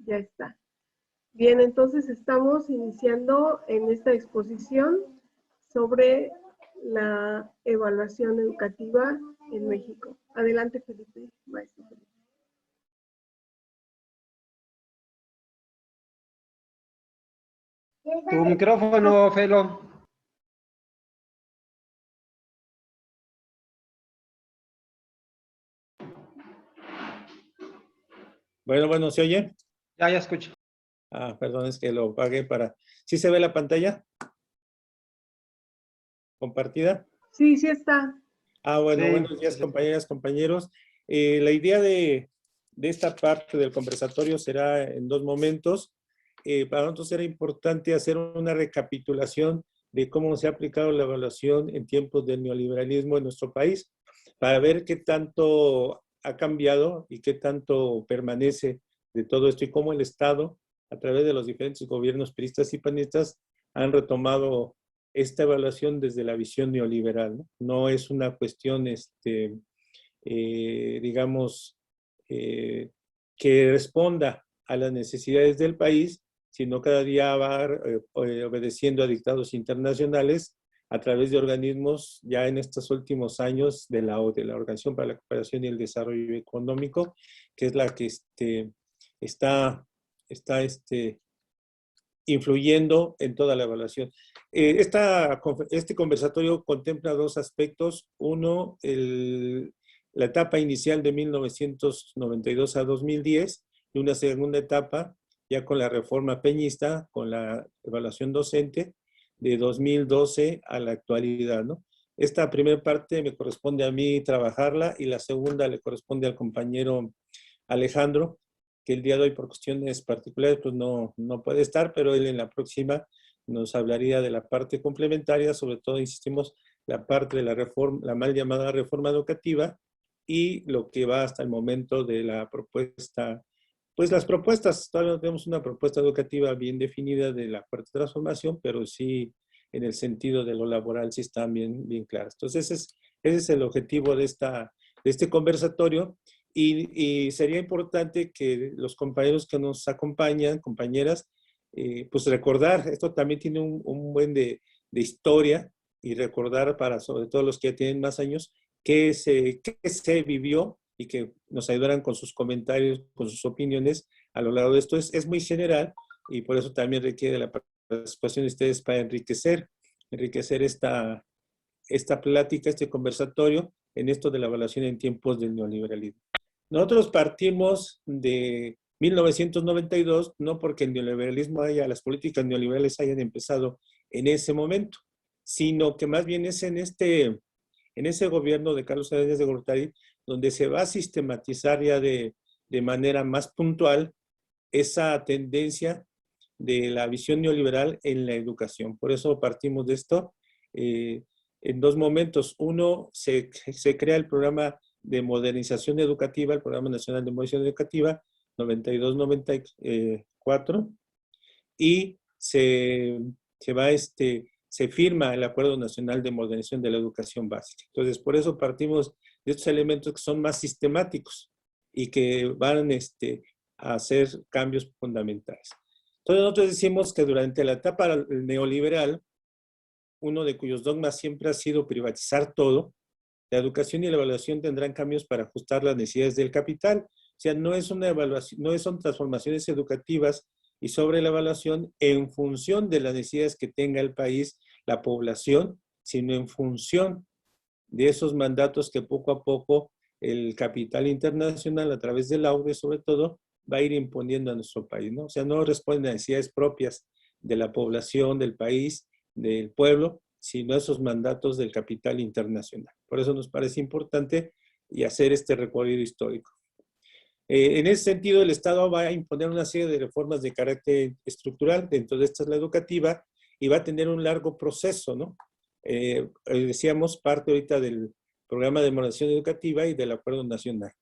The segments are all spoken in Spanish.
Ya está. Bien, entonces estamos iniciando en esta exposición sobre la evaluación educativa en México. Adelante, Felipe, maestro Felipe. Tu micrófono, Felo. Bueno, ¿se oye? Ya escucho. Perdón, es que lo apagué para... ¿Sí se ve la pantalla? ¿Compartida? Sí, sí está. Bueno, Sí, buenos días, sí. compañeras, compañeros. La idea de esta parte del conversatorio será en dos momentos. Para nosotros era importante hacer una recapitulación de cómo se ha aplicado la evaluación en tiempos del neoliberalismo en nuestro país, para ver qué tanto ha cambiado y qué tanto permanece de todo esto y cómo el Estado, a través de los diferentes gobiernos priistas y panistas, han retomado esta evaluación desde la visión neoliberal. No es una cuestión, digamos, que responda a las necesidades del país, sino cada día va obedeciendo a dictados internacionales a través de organismos ya en estos últimos años de la ODE, la Organización para la Cooperación y el Desarrollo Económico, que es la que está influyendo en toda la evaluación. Este conversatorio contempla dos aspectos. Uno, la etapa inicial de 1992 a 2010 y una segunda etapa ya con la reforma peñista, con la evaluación docente de 2012 a la actualidad, ¿no? Esta primera parte me corresponde a mí trabajarla y la segunda le corresponde al compañero Alejandro, que el día de hoy por cuestiones particulares pues no puede estar, pero él en la próxima nos hablaría de la parte complementaria, sobre todo, insistimos, la parte de la reforma, la mal llamada reforma educativa y lo que va hasta el momento de la propuesta, pues las propuestas, todavía no tenemos una propuesta educativa bien definida de la cuarta transformación, pero sí en el sentido de lo laboral sí están bien claras. Entonces ese es el objetivo de este conversatorio. Y sería importante que los compañeros que nos acompañan, compañeras, pues recordar, esto también tiene un buen de historia y recordar para sobre todo los que ya tienen más años, qué se vivió y que nos ayudaran con sus comentarios, con sus opiniones a lo largo de esto. Es muy general y por eso también requiere la participación de ustedes para enriquecer esta plática, este conversatorio en esto de la evaluación en tiempos del neoliberalismo. Nosotros partimos de 1992, no porque el neoliberalismo las políticas neoliberales hayan empezado en ese momento, sino que más bien es en ese gobierno de Carlos Salinas de Gortari, donde se va a sistematizar ya de manera más puntual esa tendencia de la visión neoliberal en la educación. Por eso partimos de esto en dos momentos. Uno, se crea el programa de modernización educativa, el Programa Nacional de Modernización Educativa 92-94, y se firma el Acuerdo Nacional de Modernización de la Educación Básica. Entonces, por eso partimos de estos elementos que son más sistemáticos y que van a hacer cambios fundamentales. Entonces, nosotros decimos que durante la etapa neoliberal, uno de cuyos dogmas siempre ha sido privatizar todo, la educación y la evaluación tendrán cambios para ajustar las necesidades del capital. O sea, no es una evaluación, no son transformaciones educativas y sobre la evaluación en función de las necesidades que tenga el país, la población, sino en función de esos mandatos que poco a poco el capital internacional, a través del AUDE sobre todo, va a ir imponiendo a nuestro país, ¿no? O sea, no responde a necesidades propias de la población, del país, del pueblo, sino a esos mandatos del capital internacional. Por eso nos parece importante y hacer este recorrido histórico. En ese sentido, el Estado va a imponer una serie de reformas de carácter estructural, dentro de esta es la educativa, y va a tener un largo proceso, ¿no? Decíamos, parte ahorita del programa de modernización educativa y del Acuerdo Nacional.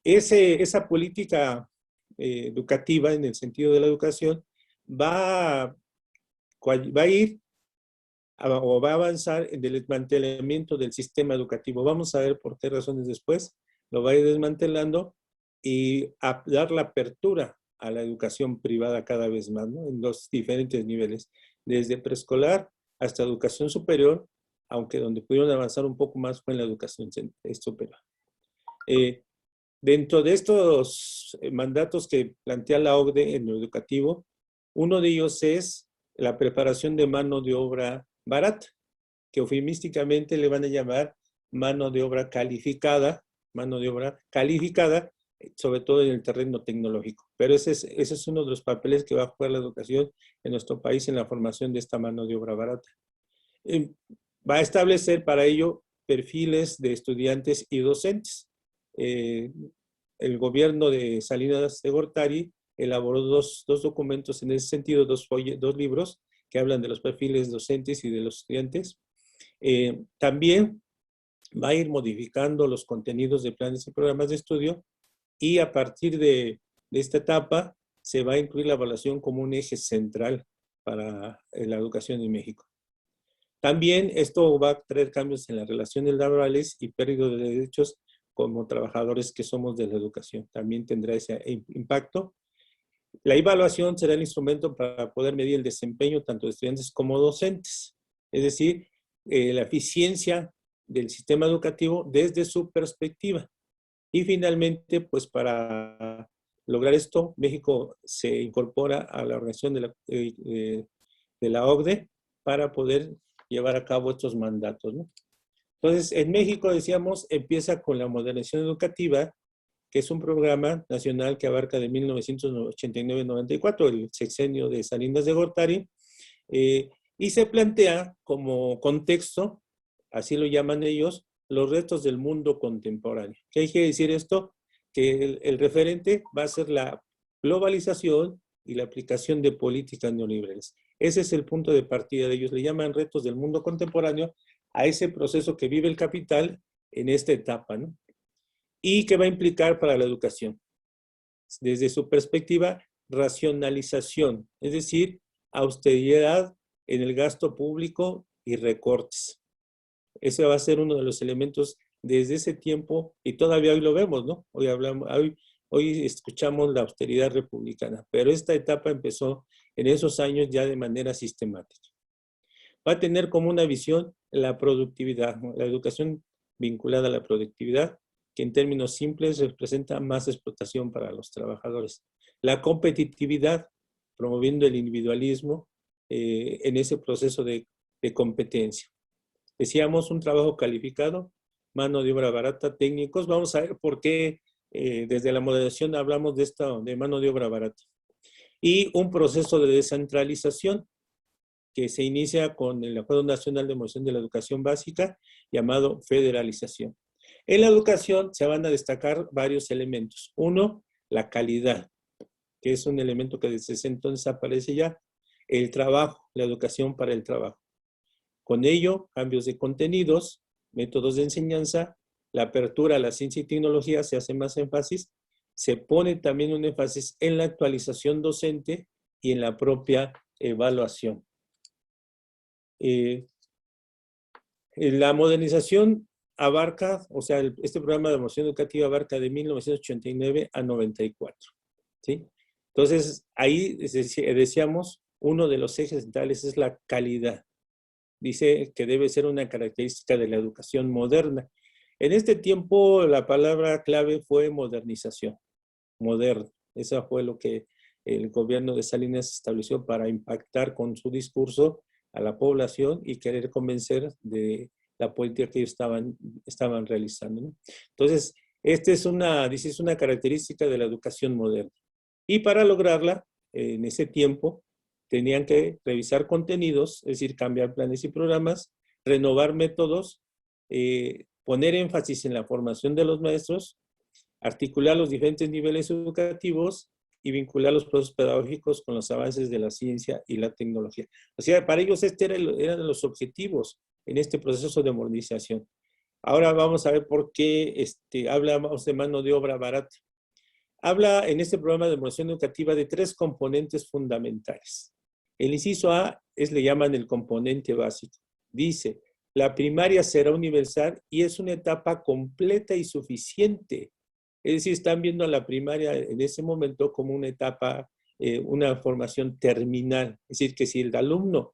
Esa política educativa, en el sentido de la educación, va a ir o va a avanzar en el desmantelamiento del sistema educativo. Vamos a ver por qué razones después. Lo va a ir desmantelando y a dar la apertura a la educación privada cada vez más, ¿no? En los diferentes niveles, desde preescolar hasta educación superior, aunque donde pudieron avanzar un poco más fue en la educación superior. Dentro de estos mandatos que plantea la OCDE en lo educativo, uno de ellos es la preparación de mano de obra barata, que eufemísticamente le van a llamar mano de obra calificada, sobre todo en el terreno tecnológico. Pero ese es uno de los papeles que va a jugar la educación en nuestro país en la formación de esta mano de obra barata. Va a establecer para ello perfiles de estudiantes y docentes. El gobierno de Salinas de Gortari elaboró dos documentos en ese sentido, dos libros que hablan de los perfiles docentes y de los estudiantes. También va a ir modificando los contenidos de planes y programas de estudio y a partir de esta etapa se va a incluir la evaluación como un eje central para la educación en México. También esto va a traer cambios en las relaciones laborales y pérdida de derechos como trabajadores que somos de la educación. También tendrá ese impacto. La evaluación será el instrumento para poder medir el desempeño tanto de estudiantes como docentes. Es decir, la eficiencia del sistema educativo desde su perspectiva. Y finalmente, pues para lograr esto, México se incorpora a la organización de la OCDE para poder llevar a cabo estos mandatos, ¿no? Entonces, en México, decíamos, empieza con la modernización educativa, que es un programa nacional que abarca de 1989-94, el sexenio de Salinas de Gortari, y se plantea como contexto, así lo llaman ellos, los retos del mundo contemporáneo. ¿Qué quiere decir esto? Que el referente va a ser la globalización y la aplicación de políticas neoliberales. Ese es el punto de partida de ellos. Le llaman retos del mundo contemporáneo a ese proceso que vive el capital en esta etapa, ¿no? Y que va a implicar para la educación. Desde su perspectiva, racionalización, es decir, austeridad en el gasto público y recortes. Ese va a ser uno de los elementos desde ese tiempo y todavía hoy lo vemos, ¿no? Hoy escuchamos la austeridad republicana, pero esta etapa empezó en esos años ya de manera sistemática. Va a tener como una visión la productividad, ¿no? La educación vinculada a la productividad, que en términos simples representa más explotación para los trabajadores. La competitividad, promoviendo el individualismo en ese proceso de competencia. Decíamos un trabajo calificado, mano de obra barata, técnicos. Vamos a ver por qué desde la modernización hablamos de mano de obra barata. Y un proceso de descentralización que se inicia con el Acuerdo Nacional de Promoción de la Educación Básica, llamado federalización. En la educación se van a destacar varios elementos. Uno, la calidad, que es un elemento que desde ese entonces aparece ya. El trabajo, la educación para el trabajo. Con ello, cambios de contenidos, métodos de enseñanza, la apertura a la ciencia y tecnología, se hace más énfasis. Se pone también un énfasis en la actualización docente y en la propia evaluación. La modernización abarca, o sea, este programa de promoción educativa abarca de 1989 a 94. ¿Sí? Entonces, ahí decíamos, uno de los ejes centrales es la calidad. Dice que debe ser una característica de la educación moderna. En este tiempo, la palabra clave fue modernización, moderno. Eso fue lo que el gobierno de Salinas estableció para impactar con su discurso a la población y querer convencer de la política que ellos estaban realizando, ¿no? Entonces, esta es una característica de la educación moderna. Y para lograrla, en ese tiempo, tenían que revisar contenidos, es decir, cambiar planes y programas, renovar métodos, poner énfasis en la formación de los maestros, articular los diferentes niveles educativos y vincular los procesos pedagógicos con los avances de la ciencia y la tecnología. O sea, para ellos eran los objetivos en este proceso de modernización. Ahora vamos a ver por qué hablamos de mano de obra barata. Habla en este programa de modernización educativa de tres componentes fundamentales. El inciso A le llaman el componente básico. Dice, la primaria será universal y es una etapa completa y suficiente Es decir, están viendo a la primaria en ese momento como una etapa, una formación terminal. Es decir, que si el alumno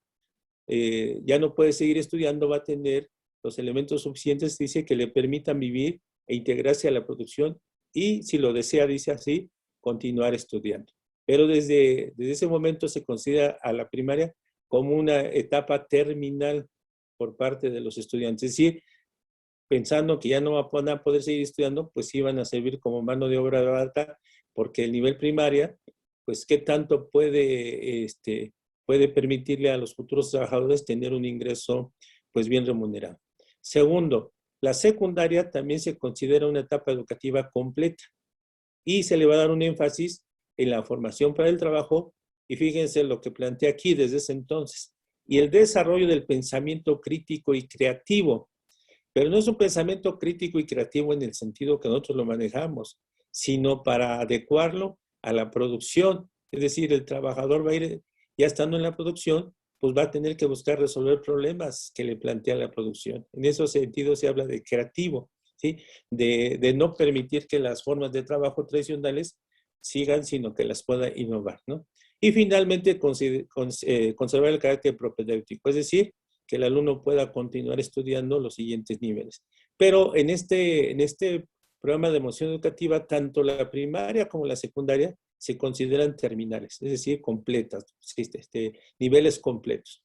ya no puede seguir estudiando, va a tener los elementos suficientes, dice, que le permitan vivir e integrarse a la producción y, si lo desea, dice así, continuar estudiando. Pero desde ese momento se considera a la primaria como una etapa terminal por parte de los estudiantes. Es decir, pensando que ya no van a poder seguir estudiando, pues sí van a servir como mano de obra barata, porque el nivel primaria, pues qué tanto puede permitirle a los futuros trabajadores tener un ingreso pues bien remunerado. Segundo, la secundaria también se considera una etapa educativa completa y se le va a dar un énfasis en la formación para el trabajo y fíjense lo que plantea aquí desde ese entonces. Y el desarrollo del pensamiento crítico y creativo, pero no es un pensamiento crítico y creativo en el sentido que nosotros lo manejamos, sino para adecuarlo a la producción. Es decir, el trabajador va a ir, ya estando en la producción, pues va a tener que buscar resolver problemas que le plantea la producción. En ese sentido se habla de creativo, ¿sí? De no permitir que las formas de trabajo tradicionales sigan, sino que las pueda innovar, ¿no? Y finalmente, conservar el carácter propedéutico, es decir, que el alumno pueda continuar estudiando los siguientes niveles. Pero en este programa de emoción educativa, tanto la primaria como la secundaria se consideran terminales, es decir, completas, niveles completos.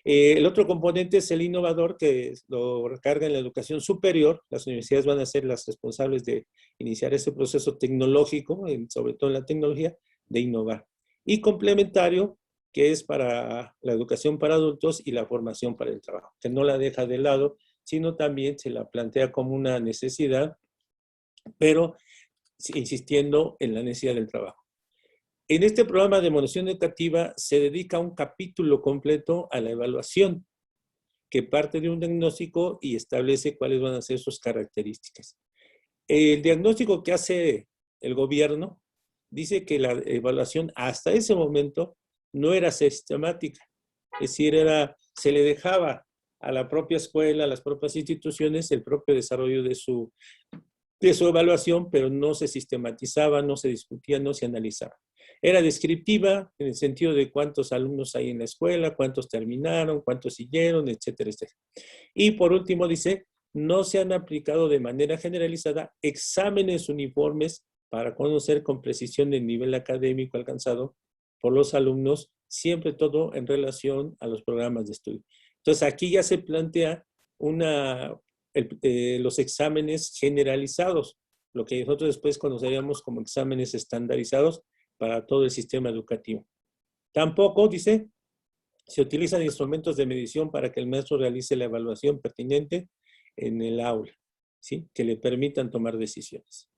El otro componente es el innovador, que lo recarga en la educación superior. Las universidades van a ser las responsables de iniciar ese proceso tecnológico, sobre todo en la tecnología, de innovar. Y complementario, que es para la educación para adultos y la formación para el trabajo, que no la deja de lado, sino también se la plantea como una necesidad, pero insistiendo en la necesidad del trabajo. En este programa de emoción educativa se dedica un capítulo completo a la evaluación, que parte de un diagnóstico y establece cuáles van a ser sus características. El diagnóstico que hace el gobierno dice que la evaluación hasta ese momento no era sistemática, es decir, se le dejaba a la propia escuela, a las propias instituciones, el propio desarrollo de su evaluación, pero no se sistematizaba, no se discutía, no se analizaba. Era descriptiva en el sentido de cuántos alumnos hay en la escuela, cuántos terminaron, cuántos siguieron, etcétera, etcétera. Y por último dice, no se han aplicado de manera generalizada exámenes uniformes para conocer con precisión el nivel académico alcanzado por los alumnos, siempre todo en relación a los programas de estudio. Entonces aquí ya se plantea los exámenes generalizados, lo que nosotros después conoceríamos como exámenes estandarizados para todo el sistema educativo. Tampoco, dice, se utilizan instrumentos de medición para que el maestro realice la evaluación pertinente en el aula, ¿sí? Que le permitan tomar decisiones.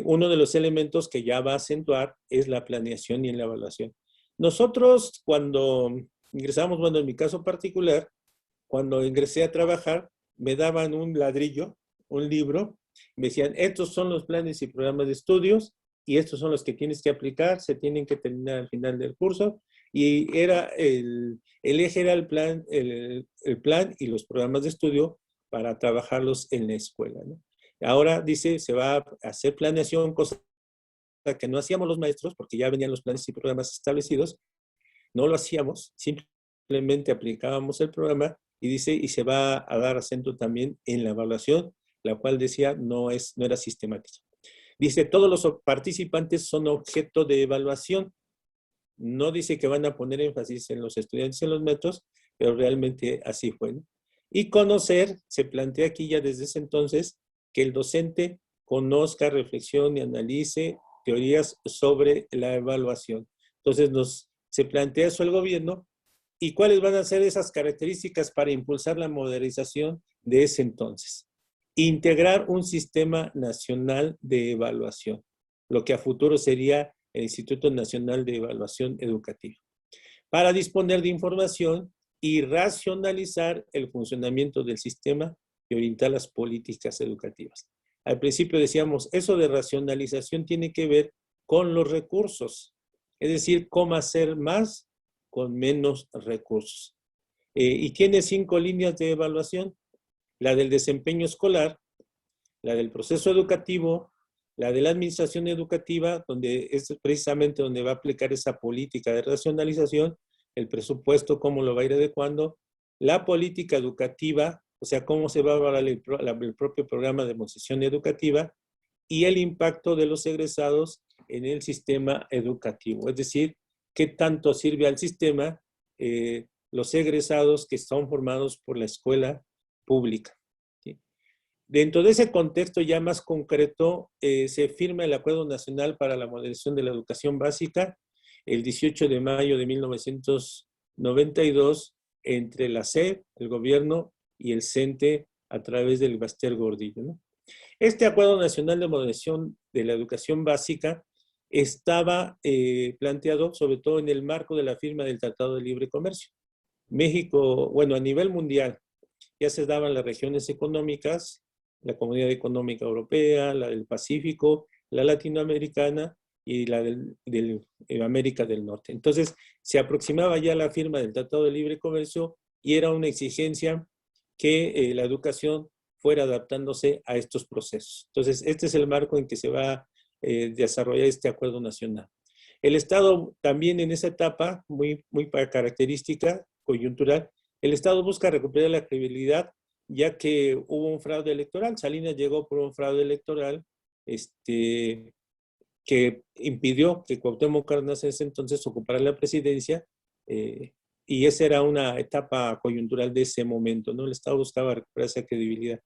Uno de los elementos que ya va a acentuar es la planeación y la evaluación. Nosotros, cuando ingresamos, bueno, en mi caso particular, cuando ingresé a trabajar, me daban un ladrillo, un libro, me decían, estos son los planes y programas de estudios, y estos son los que tienes que aplicar, se tienen que terminar al final del curso, y era el eje era el plan y los programas de estudio para trabajarlos en la escuela, ¿no? Ahora dice, se va a hacer planeación, cosa que no hacíamos los maestros, porque ya venían los planes y programas establecidos, no lo hacíamos, simplemente aplicábamos el programa, y dice, y se va a dar acento también en la evaluación, la cual decía no era sistemática. Dice, todos los participantes son objeto de evaluación. No dice que van a poner énfasis en los estudiantes y en los métodos, pero realmente así fue, ¿no? Y conocer, se plantea aquí ya desde ese entonces, que el docente conozca, reflexione y analice teorías sobre la evaluación. Entonces se plantea eso el gobierno, y cuáles van a ser esas características para impulsar la modernización de ese entonces. Integrar un sistema nacional de evaluación, lo que a futuro sería el Instituto Nacional de Evaluación Educativa, para disponer de información y racionalizar el funcionamiento del sistema y orientar las políticas educativas. Al principio decíamos, eso de racionalización tiene que ver con los recursos, es decir, cómo hacer más con menos recursos. Y tiene 5 líneas de evaluación. La del desempeño escolar, la del proceso educativo, la de la administración educativa, donde es precisamente donde va a aplicar esa política de racionalización, el presupuesto, cómo lo va a ir adecuando, la política educativa, o sea, cómo se va a evaluar el propio programa de modernización educativa, y el impacto de los egresados en el sistema educativo. Es decir, qué tanto sirve al sistema los egresados que son formados por la escuela pública. ¿Sí? Dentro de ese contexto ya más concreto, se firma el Acuerdo Nacional para la Modernización de la Educación Básica el 18 de mayo de 1992 entre la SEP, el gobierno y el CENTE a través del Baster Gordillo, ¿no? Este Acuerdo Nacional de Modernización de la Educación Básica estaba planteado sobre todo en el marco de la firma del Tratado de Libre Comercio. México, bueno, a nivel mundial, ya se daban las regiones económicas, la Comunidad Económica Europea, la del Pacífico, la latinoamericana y la de América del Norte. Entonces, se aproximaba ya la firma del Tratado de Libre Comercio y era una exigencia que la educación fuera adaptándose a estos procesos. Entonces, este es el marco en que se va a desarrollar este acuerdo nacional. El Estado también en esa etapa, muy característica, coyuntural, el Estado busca recuperar la credibilidad, ya que hubo un fraude electoral. Salinas llegó por un fraude electoral que impidió que Cuauhtémoc Cárdenas en ese entonces ocupara la presidencia, y esa era una etapa coyuntural de ese momento, ¿no? El Estado buscaba recuperar esa credibilidad.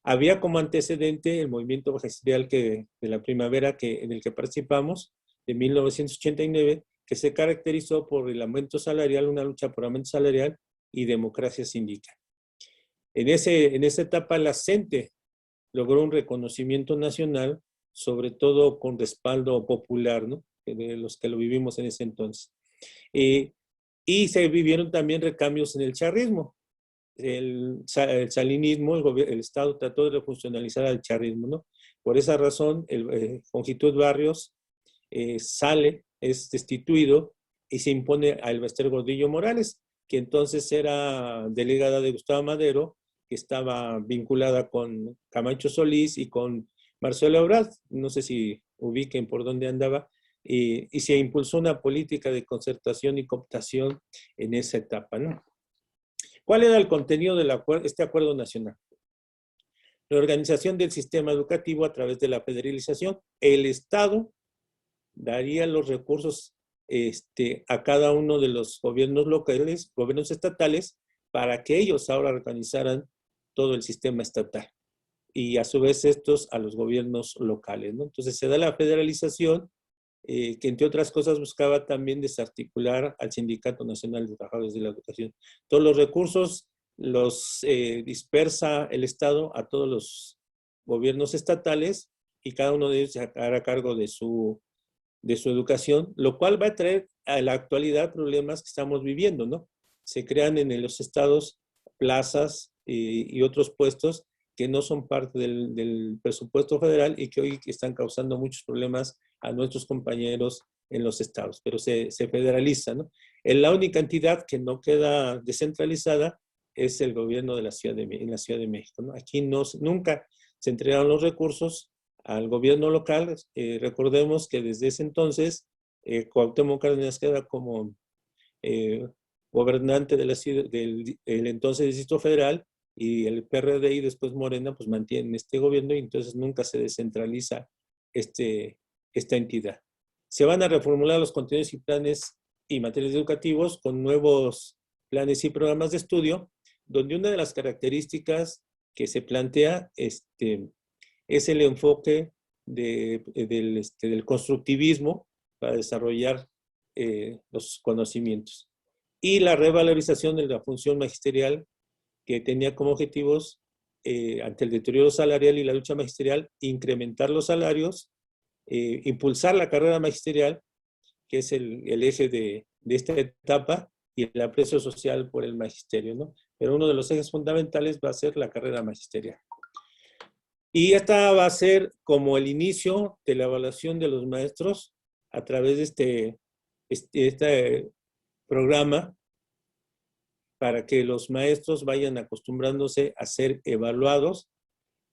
Había como antecedente el movimiento magisterial de la primavera en el que participamos, de 1989, que se caracterizó por el aumento salarial, una lucha por aumento salarial y democracia sindical. En esa etapa la CENTE logró un reconocimiento nacional, sobre todo con respaldo popular, ¿no? De los que lo vivimos en ese entonces. Y se vivieron también recambios en el charrismo. El salinismo, el Estado trató de refuncionalizar al charrismo, ¿no? Por esa razón, Conjitud Barrios sale, es destituido y se impone a Elbester Gordillo Morales, que entonces era delegada de Gustavo Madero, que estaba vinculada con Camacho Solís y con Marcelo Ebrard. No sé si ubiquen por dónde andaba. Y se impulsó una política de concertación y cooptación en esa etapa, ¿no? ¿Cuál era el contenido de este acuerdo nacional? La organización del sistema educativo a través de la federalización. El Estado daría los recursos a cada uno de los gobiernos locales, gobiernos estatales, para que ellos ahora organizaran todo el sistema estatal. Y a su vez estos a los gobiernos locales, ¿no? Entonces se da la federalización, que entre otras cosas buscaba también desarticular al Sindicato Nacional de Trabajadores de la Educación. Todos los recursos los dispersa el Estado a todos los gobiernos estatales y cada uno de ellos se hará cargo de su educación, lo cual va a traer a la actualidad problemas que estamos viviendo, ¿no? Se crean en los estados plazas y otros puestos que no son parte del presupuesto federal y que hoy están causando muchos problemas a nuestros compañeros en los estados, pero se federaliza, ¿no? La única entidad que no queda descentralizada es el gobierno de la Ciudad de México, ¿no? Aquí nunca se entregaron los recursos al gobierno local. Recordemos que desde ese entonces Cuauhtémoc Cárdenas queda como gobernante de la ciudad, del entonces Distrito Federal, y el PRD y después Morena pues mantienen este gobierno y entonces nunca se descentraliza esta entidad. Se van a reformular los contenidos y planes y materiales educativos con nuevos planes y programas de estudio, donde una de las características que se plantea es el enfoque del constructivismo para desarrollar los conocimientos y la revalorización de la función magisterial, que tenía como objetivos, ante el deterioro salarial y la lucha magisterial, incrementar los salarios, impulsar la carrera magisterial, que es el eje de esta etapa, y el aprecio social por el magisterio, ¿no? Pero uno de los ejes fundamentales va a ser la carrera magisterial. Y esta va a ser como el inicio de la evaluación de los maestros a través de este programa, para que los maestros vayan acostumbrándose a ser evaluados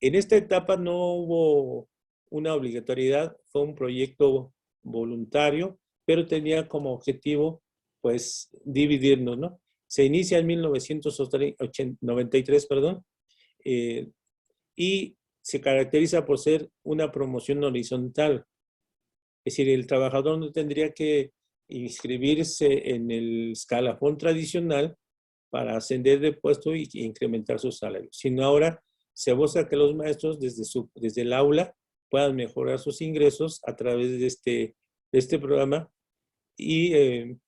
En esta etapa no hubo una obligatoriedad, fue un proyecto voluntario, pero tenía como objetivo, pues, dividirnos, ¿no? Se inicia en 1993, perdón, y se caracteriza por ser una promoción horizontal. Es decir, el trabajador no tendría que inscribirse en el escalafón tradicional para ascender de puesto y incrementar su salario, sino ahora se busca que los maestros desde el aula puedan mejorar sus ingresos a través de este programa y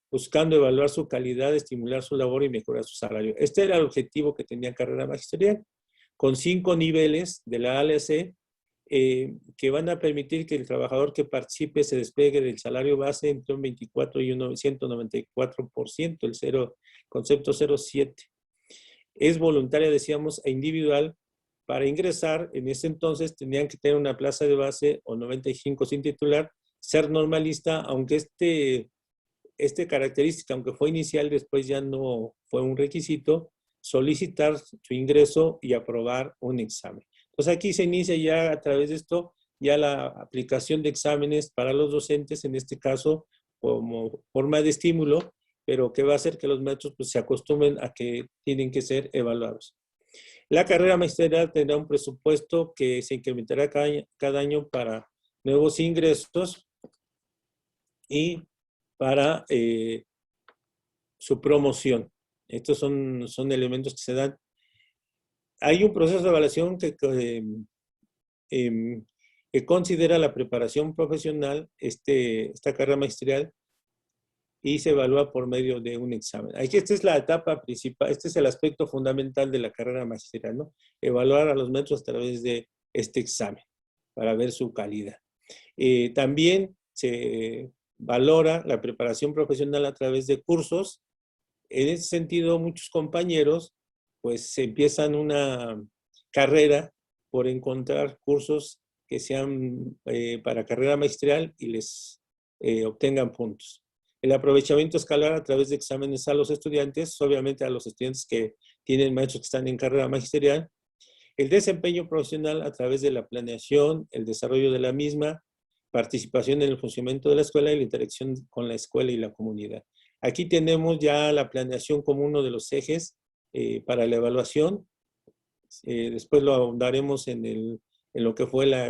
buscando evaluar su calidad, estimular su labor y mejorar su salario. Este era el objetivo que tenía carrera magisterial, con 5 niveles de la A a la C, que van a permitir que el trabajador que participe se despegue del salario base entre un 24 y un 194%, el concepto 0,7. Es voluntaria, decíamos, e individual. Para ingresar, en ese entonces tenían que tener una plaza de base o 95 sin titular, ser normalista, aunque característica, aunque fue inicial, después ya no fue un requisito, solicitar su ingreso y aprobar un examen. Entonces aquí se inicia ya a través de esto ya la aplicación de exámenes para los docentes, en este caso como forma de estímulo, pero que va a hacer que los maestros pues, se acostumbren a que tienen que ser evaluados. La carrera magisterial tendrá un presupuesto que se incrementará cada año para nuevos ingresos y para su promoción. Estos son elementos que se dan. Hay un proceso de evaluación que considera la preparación profesional, esta carrera magisterial, y se evalúa por medio de un examen. Aquí esta es la etapa principal, este es el aspecto fundamental de la carrera magisterial, ¿no? Evaluar a los maestros a través de este examen para ver su calidad. También se valora la preparación profesional a través de cursos. En ese sentido, muchos compañeros pues empiezan una carrera por encontrar cursos que sean para carrera magisterial y les obtengan puntos. El aprovechamiento escolar a través de exámenes a los estudiantes, obviamente a los estudiantes que tienen maestros que están en carrera magisterial. El desempeño profesional a través de la planeación, el desarrollo de la misma, participación en el funcionamiento de la escuela y la interacción con la escuela y la comunidad. Aquí tenemos ya la planeación como uno de los ejes para la evaluación. Después lo ahondaremos en lo que fue la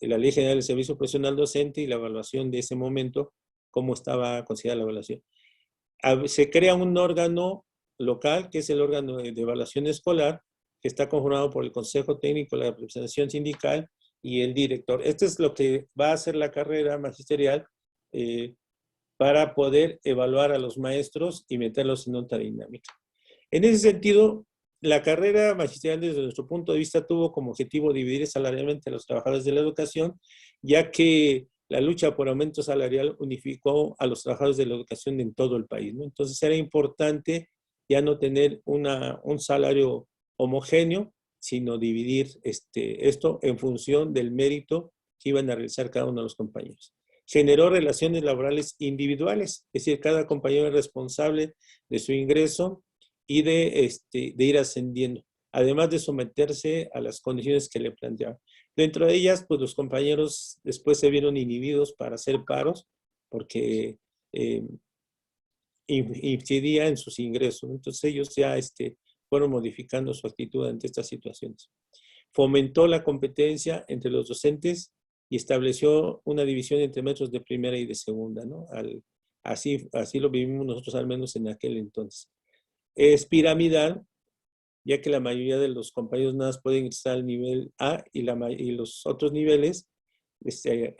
Ley General del Servicio Profesional Docente y la evaluación de ese momento, cómo estaba considerada la evaluación. Se crea un órgano local, que es el órgano de evaluación escolar, que está conformado por el Consejo Técnico, la representación sindical y el director. Esto es lo que va a hacer la carrera magisterial para poder evaluar a los maestros y meterlos en otra dinámica. En ese sentido, la carrera magisterial desde nuestro punto de vista tuvo como objetivo dividir salarialmente a los trabajadores de la educación, ya que la lucha por aumento salarial unificó a los trabajadores de la educación en todo el país, ¿no? Entonces era importante ya no tener un salario homogéneo, sino dividir esto en función del mérito que iban a realizar cada uno de los compañeros. Generó relaciones laborales individuales, es decir, cada compañero es responsable de su ingreso y de ir ascendiendo, además de someterse a las condiciones que le planteaban. Dentro de ellas, pues los compañeros después se vieron inhibidos para hacer paros porque incidía en sus ingresos. Entonces ellos ya fueron modificando su actitud ante estas situaciones. Fomentó la competencia entre los docentes y estableció una división entre maestros de primera y de segunda, ¿no? Así lo vivimos nosotros al menos en aquel entonces. Es piramidal, ya que la mayoría de los compañeros nada más pueden ingresar al nivel A y los otros niveles se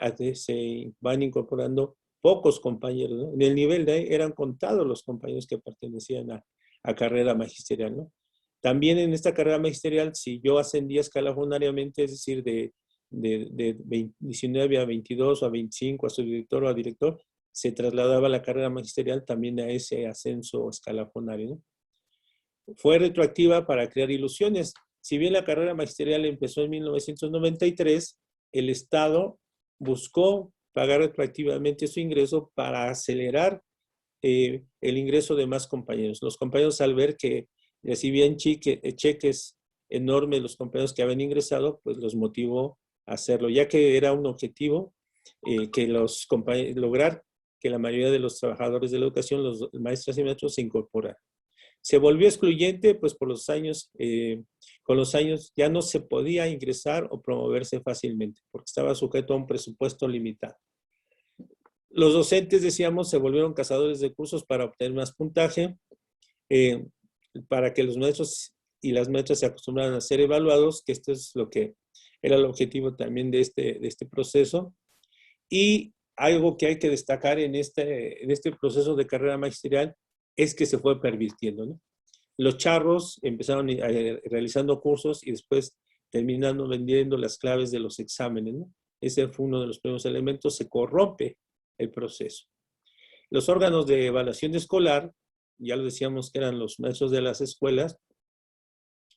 van incorporando pocos compañeros, ¿no? En el nivel de ahí eran contados los compañeros que pertenecían a carrera magisterial, ¿no? También en esta carrera magisterial, si yo ascendía escalafonariamente, es decir, de 19 a 22 o a 25, a subdirector o a director, se trasladaba la carrera magisterial también a ese ascenso escalafonario, ¿no? Fue retroactiva para crear ilusiones. Si bien la carrera magisterial empezó en 1993, el Estado buscó pagar retroactivamente su ingreso para acelerar el ingreso de más compañeros. Los compañeros, al ver que recibían cheques enorme de los compañeros que habían ingresado, pues los motivó a hacerlo, ya que era un objetivo que los lograr que la mayoría de los trabajadores de la educación, los maestros y maestros, se incorporaran. Se volvió excluyente, pues por los años, con los años ya no se podía ingresar o promoverse fácilmente, porque estaba sujeto a un presupuesto limitado. Los docentes, decíamos, se volvieron cazadores de cursos para obtener más puntaje, para que los maestros y las maestras se acostumbraran a ser evaluados, que esto es lo que era el objetivo también de este proceso. Y algo que hay que destacar en este proceso de carrera magisterial es que se fue pervirtiendo, ¿no? Los charros empezaron realizando cursos y después terminando vendiendo las claves de los exámenes, ¿no? Ese fue uno de los primeros elementos, se corrompe el proceso. Los órganos de evaluación escolar, ya lo decíamos que eran los maestros de las escuelas,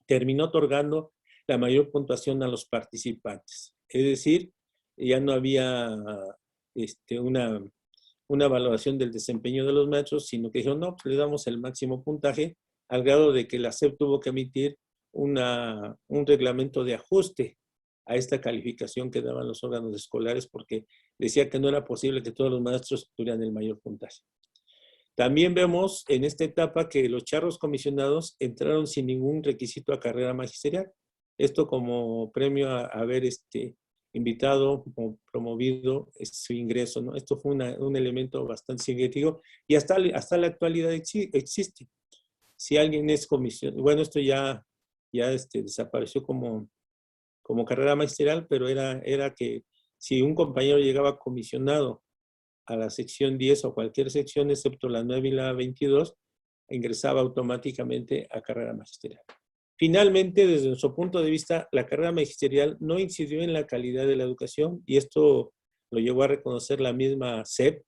terminó otorgando la mayor puntuación a los participantes. Es decir, ya no había una valoración del desempeño de los maestros, sino que dijeron, no, pues le damos el máximo puntaje, al grado de que la SEP tuvo que emitir un reglamento de ajuste a esta calificación que daban los órganos escolares, porque decía que no era posible que todos los maestros tuvieran el mayor puntaje. También vemos en esta etapa que los charros comisionados entraron sin ningún requisito a carrera magisterial. Esto como premio a haber invitado o promovido su ingreso, ¿no? Esto fue un elemento bastante significativo y hasta la actualidad existe. Si alguien es comisionado, bueno, esto ya desapareció como carrera magisterial, pero era que si un compañero llegaba comisionado a la sección 10 o cualquier sección, excepto la 9 y la 22, ingresaba automáticamente a carrera magisterial. Finalmente, desde nuestro punto de vista, la carrera magisterial no incidió en la calidad de la educación, y esto lo llegó a reconocer la misma SEP,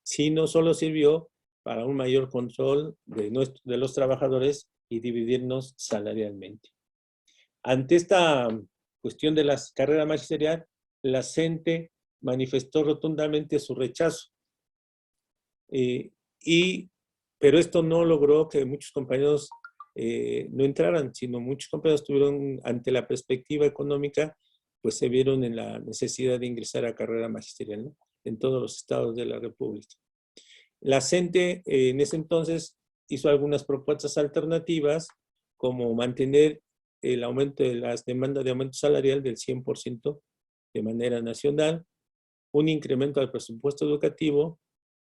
sino solo sirvió para un mayor control de los trabajadores y dividirnos salarialmente. Ante esta cuestión de la carrera magisterial, la CENTE manifestó rotundamente su rechazo. Pero esto no logró que muchos compañeros no entraran, sino muchos compañeros tuvieron, ante la perspectiva económica, pues se vieron en la necesidad de ingresar a carrera magisterial, ¿no? En todos los estados de la República. La CENTE en ese entonces hizo algunas propuestas alternativas, como mantener el aumento de las demandas de aumento salarial del 100% de manera nacional, un incremento al presupuesto educativo,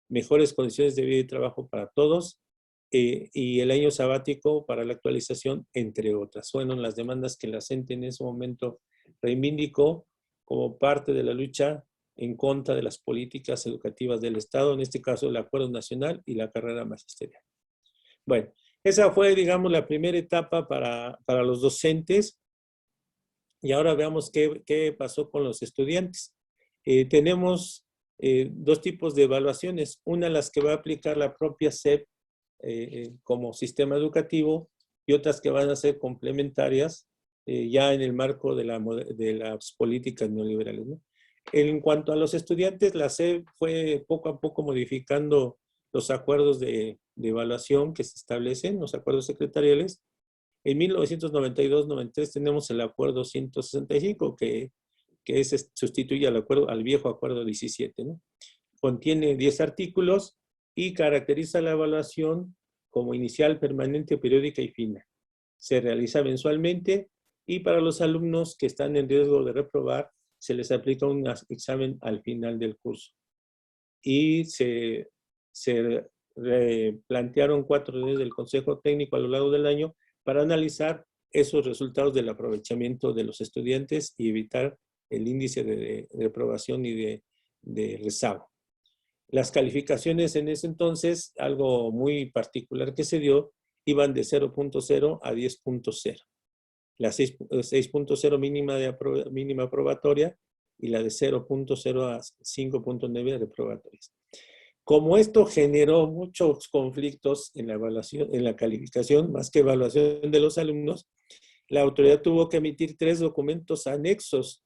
mejores condiciones de vida y trabajo para todos, y el año sabático para la actualización, entre otras. Fueron las demandas que la CENTE en ese momento reivindicó como parte de la lucha en contra de las políticas educativas del Estado, en este caso el Acuerdo Nacional y la carrera magisterial. Bueno, esa fue, digamos, la primera etapa para los docentes. Y ahora veamos qué pasó con los estudiantes. Tenemos dos tipos de evaluaciones. Una, las que va a aplicar la propia SEP como sistema educativo, y otras que van a ser complementarias ya en el marco de las políticas neoliberales, ¿no? En cuanto a los estudiantes, la SEP fue poco a poco modificando los acuerdos de evaluación que se establecen, los acuerdos secretariales. En 1992-93 tenemos el acuerdo 165, que sustituye al viejo acuerdo 17, ¿no? Contiene 10 artículos y caracteriza la evaluación como inicial, permanente, periódica y final. Se realiza mensualmente y para los alumnos que están en riesgo de reprobar, se les aplica un examen al final del curso. Y se plantearon 4 reuniones del Consejo Técnico a lo largo del año para analizar esos resultados del aprovechamiento de los estudiantes y evitar el índice de reprobación y de rezago. Las calificaciones en ese entonces, algo muy particular que se dio, iban de 0.0 a 10.0. La 6.0 mínima aprobatoria y la de 0.0 a 5.9 reprobatorias. Como esto generó muchos conflictos en la evaluación, en la calificación, más que evaluación de los alumnos, la autoridad tuvo que emitir 3 documentos anexos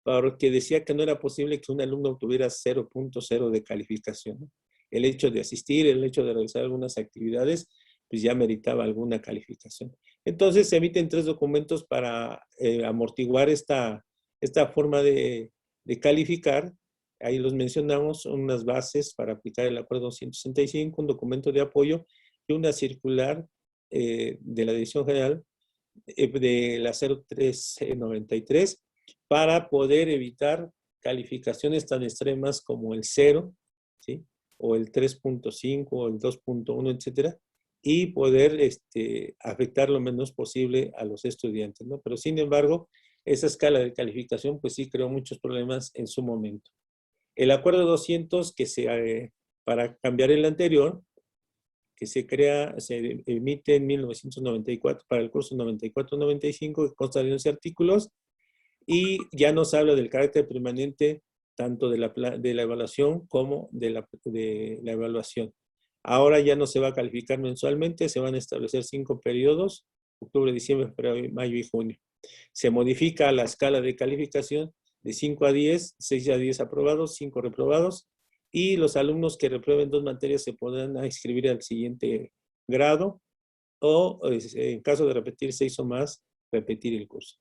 porque decía que no era posible que un alumno obtuviera 0.0 de calificación, ¿no? El hecho de asistir, el hecho de realizar algunas actividades, pues ya meritaba alguna calificación. Entonces se emiten 3 documentos para amortiguar esta forma de calificar. Ahí los mencionamos, son unas bases para aplicar el acuerdo 165, un documento de apoyo y una circular de la Dirección General de la 0393 para poder evitar calificaciones tan extremas como el 0, ¿sí? O el 3.5 o el 2.1, etcétera, y poder afectar lo menos posible a los estudiantes, ¿no? Pero sin embargo, esa escala de calificación pues sí creó muchos problemas en su momento. El acuerdo 200 para cambiar el anterior, que se emite en 1994 para el curso 94-95, que consta de 11 artículos, y ya nos habla del carácter permanente tanto de la evaluación como de la evaluación. Ahora ya no se va a calificar mensualmente, se van a establecer 5 periodos, octubre, diciembre, febrero, mayo y junio. Se modifica la escala de calificación de 5 a 10, 6 a 10 aprobados, 5 reprobados, y los alumnos que reprueben 2 materias se podrán inscribir al siguiente grado, o en caso de repetir 6 o más, repetir el curso.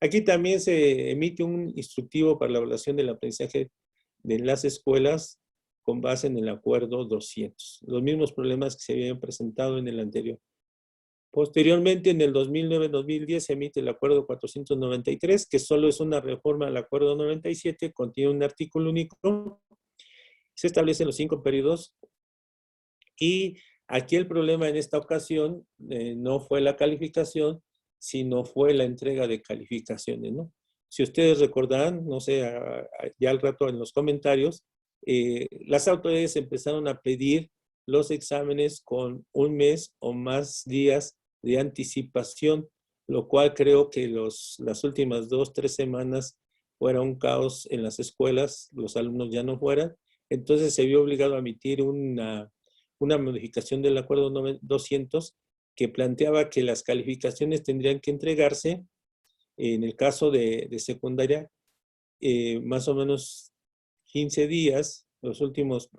Aquí también se emite un instructivo para la evaluación del aprendizaje de las escuelas con base en el acuerdo 200. Los mismos problemas que se habían presentado en el anterior. Posteriormente, en el 2009-2010, se emite el acuerdo 493, que solo es una reforma al acuerdo 97, contiene un artículo único. Se establecen los 5 periodos y aquí el problema en esta ocasión no fue la calificación, sino fue la entrega de calificaciones, ¿no? Si ustedes recordarán, no sé, ya al rato en los comentarios, las autoridades empezaron a pedir los exámenes con 1 mes o más días de anticipación, lo cual creo que las últimas 2, 3 semanas fuera un caos en las escuelas, los alumnos ya no fueran, entonces se vio obligado a emitir una modificación del acuerdo 200 que planteaba que las calificaciones tendrían que entregarse, en el caso de secundaria, más o menos 15 días, los últimos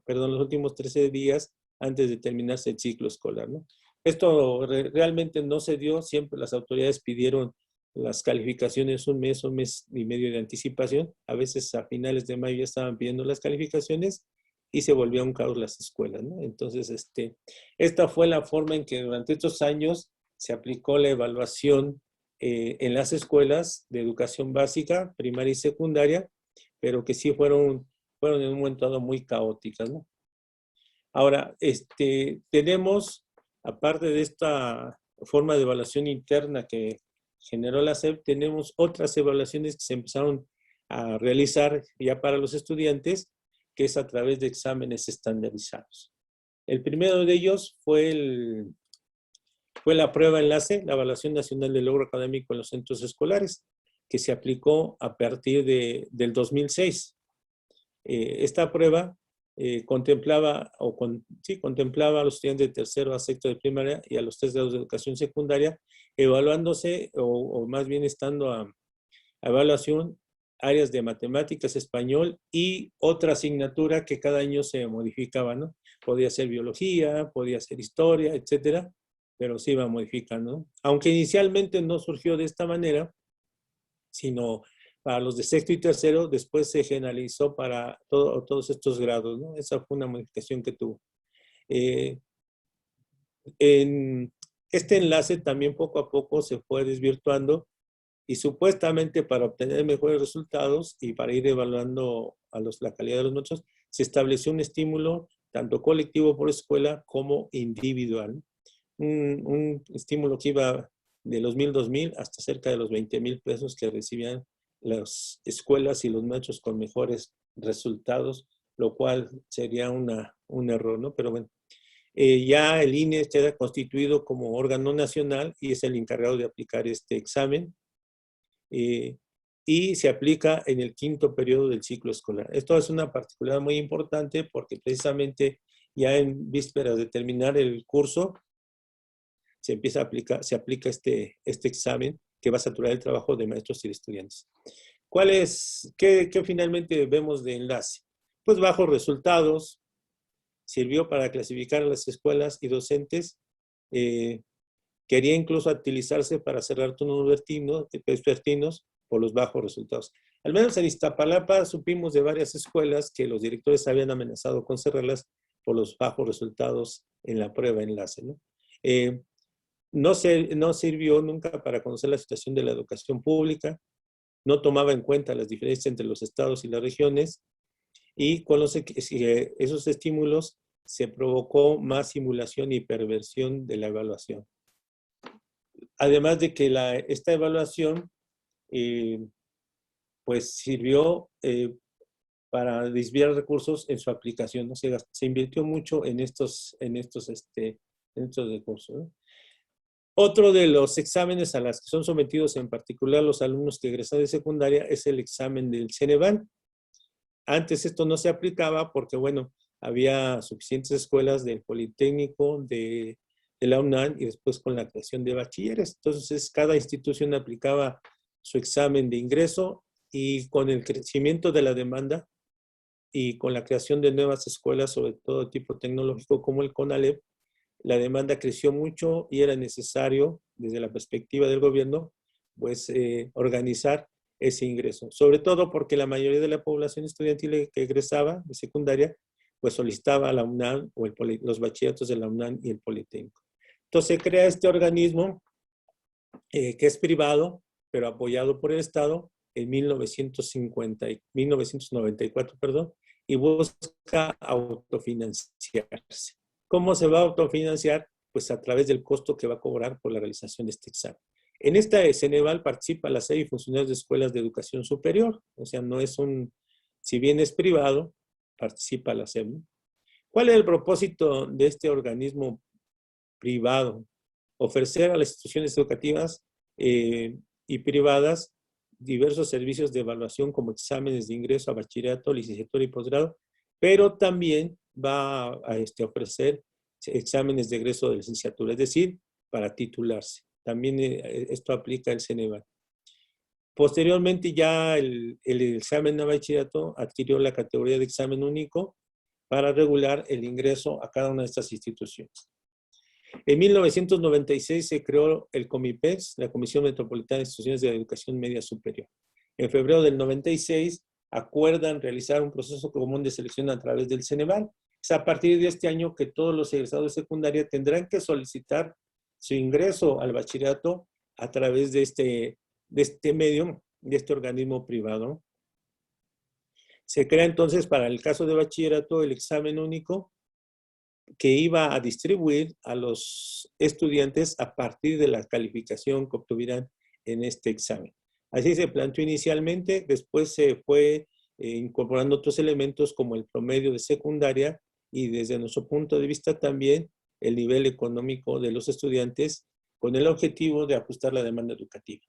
13 días antes de terminarse el ciclo escolar, ¿no? Esto realmente no se dio, siempre las autoridades pidieron las calificaciones 1 mes y medio de anticipación, a veces a finales de mayo ya estaban pidiendo las calificaciones y se volvió un caos las escuelas, ¿no? Entonces, esta fue la forma en que durante estos años se aplicó la evaluación en las escuelas de educación básica, primaria y secundaria, pero que sí fueron en un momento dado muy caóticas, ¿no? Ahora, tenemos, aparte de esta forma de evaluación interna que generó la SEP, tenemos otras evaluaciones que se empezaron a realizar ya para los estudiantes, que es a través de exámenes estandarizados. El primero de ellos fue la prueba enlace, la Evaluación Nacional del Logro Académico en los Centros Escolares, que se aplicó a partir del 2006. Esta prueba contemplaba a los estudiantes de tercero a sexto de primaria y a los 3 grados de educación secundaria, evaluándose o más bien estando a evaluación áreas de matemáticas, español y otra asignatura que cada año se modificaba, ¿no? Podía ser biología, podía ser historia, etcétera, pero se iba modificando. Aunque inicialmente no surgió de esta manera, sino para los de sexto y tercero, después se generalizó para todos estos grados, ¿no? Esa fue una modificación que tuvo. En este enlace también poco a poco se fue desvirtuando y supuestamente para obtener mejores resultados y para ir evaluando la calidad de los nuestros, se estableció un estímulo tanto colectivo por escuela como individual. Un estímulo que iba de los 1,000, 2,000 hasta cerca de los 20,000 pesos que recibían las escuelas y los maestros con mejores resultados, lo cual sería un error, ¿no? Pero bueno, ya el INE queda constituido como órgano nacional y es el encargado de aplicar este examen y se aplica en el 5º periodo del ciclo escolar. Esto es una particularidad muy importante porque precisamente ya en vísperas de terminar el curso se aplica este examen que va a saturar el trabajo de maestros y de estudiantes. ¿Qué finalmente vemos de enlace? Pues bajos resultados, sirvió para clasificar a las escuelas y docentes quería incluso utilizarse para cerrar turnos vespertinos por los bajos resultados. Al menos en Iztapalapa supimos de varias escuelas que los directores habían amenazado con cerrarlas por los bajos resultados en la prueba enlace, ¿no? No sirvió nunca para conocer la situación de la educación pública, no tomaba en cuenta las diferencias entre los estados y las regiones, y con esos estímulos se provocó más simulación y perversión de la evaluación. Además de que esta evaluación pues sirvió para desviar recursos en su aplicación, ¿no? Se invirtió mucho en estos recursos, ¿no? Otro de los exámenes a los que son sometidos en particular los alumnos que egresan de secundaria es el examen del Ceneval. Antes esto no se aplicaba porque, bueno, había suficientes escuelas del Politécnico, de la UNAM y después con la creación de bachilleres. Entonces, cada institución aplicaba su examen de ingreso y con el crecimiento de la demanda y con la creación de nuevas escuelas, sobre todo tipo tecnológico como el CONALEP, la demanda creció mucho y era necesario, desde la perspectiva del gobierno, pues organizar ese ingreso. Sobre todo porque la mayoría de la población estudiantil que egresaba de secundaria, pues solicitaba a la UNAM o los bachilleratos de la UNAM y el Politécnico. Entonces se crea este organismo que es privado, pero apoyado por el Estado en 1994, perdón, y busca autofinanciarse. ¿Cómo se va a autofinanciar? Pues a través del costo que va a cobrar por la realización de este examen. En esta Ceneval participa la SEI y funcionarios de escuelas de educación superior. O sea, no es si bien es privado, participa la SEI, ¿no? ¿Cuál es el propósito de este organismo privado? Ofrecer a las instituciones educativas y privadas diversos servicios de evaluación como exámenes de ingreso a bachillerato, licenciatura y posgrado, pero también va a ofrecer exámenes de egreso de licenciatura, es decir, para titularse. También esto aplica el Ceneval. Posteriormente ya el examen de bachillerato adquirió la categoría de examen único para regular el ingreso a cada una de estas instituciones. En 1996 se creó el COMIPES, la Comisión Metropolitana de Instituciones de Educación Media Superior. En febrero del 96 acuerdan realizar un proceso común de selección a través del Ceneval. Es a partir de este año que todos los egresados de secundaria tendrán que solicitar su ingreso al bachillerato a través de este medio, de este organismo privado. Se crea entonces para el caso de bachillerato el examen único que iba a distribuir a los estudiantes a partir de la calificación que obtuvieran en este examen. Así se planteó inicialmente, después se fue incorporando otros elementos como el promedio de secundaria y desde nuestro punto de vista también el nivel económico de los estudiantes con el objetivo de ajustar la demanda educativa.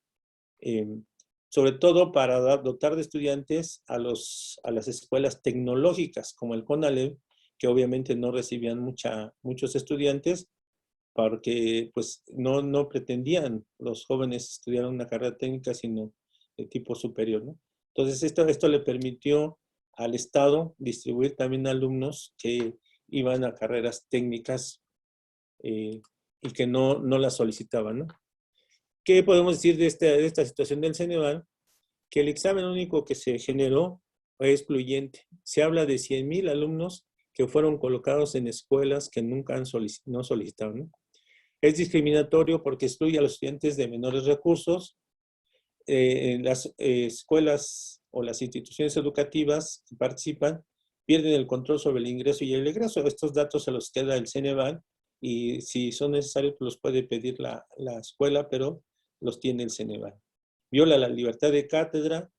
Sobre todo para dotar de estudiantes a las escuelas tecnológicas como el CONALEP, que obviamente no recibían muchos estudiantes porque pues no pretendían los jóvenes estudiar una carrera técnica sino de tipo superior, ¿no? Entonces esto le permitió al Estado distribuir también alumnos que iban a carreras técnicas y que no las solicitaban, ¿no? ¿Qué podemos decir de esta situación del Ceneval? Que el examen único que se generó fue excluyente. Se habla de 100,000 alumnos que fueron colocados en escuelas que nunca no solicitaron, ¿no? Es discriminatorio porque excluye a los estudiantes de menores recursos. Las escuelas o las instituciones educativas que participan pierden el control sobre el ingreso y el egreso. Estos datos se los queda el Ceneval y si son necesarios pues los puede pedir la escuela, pero los tiene el Ceneval. Viola la libertad de cátedra,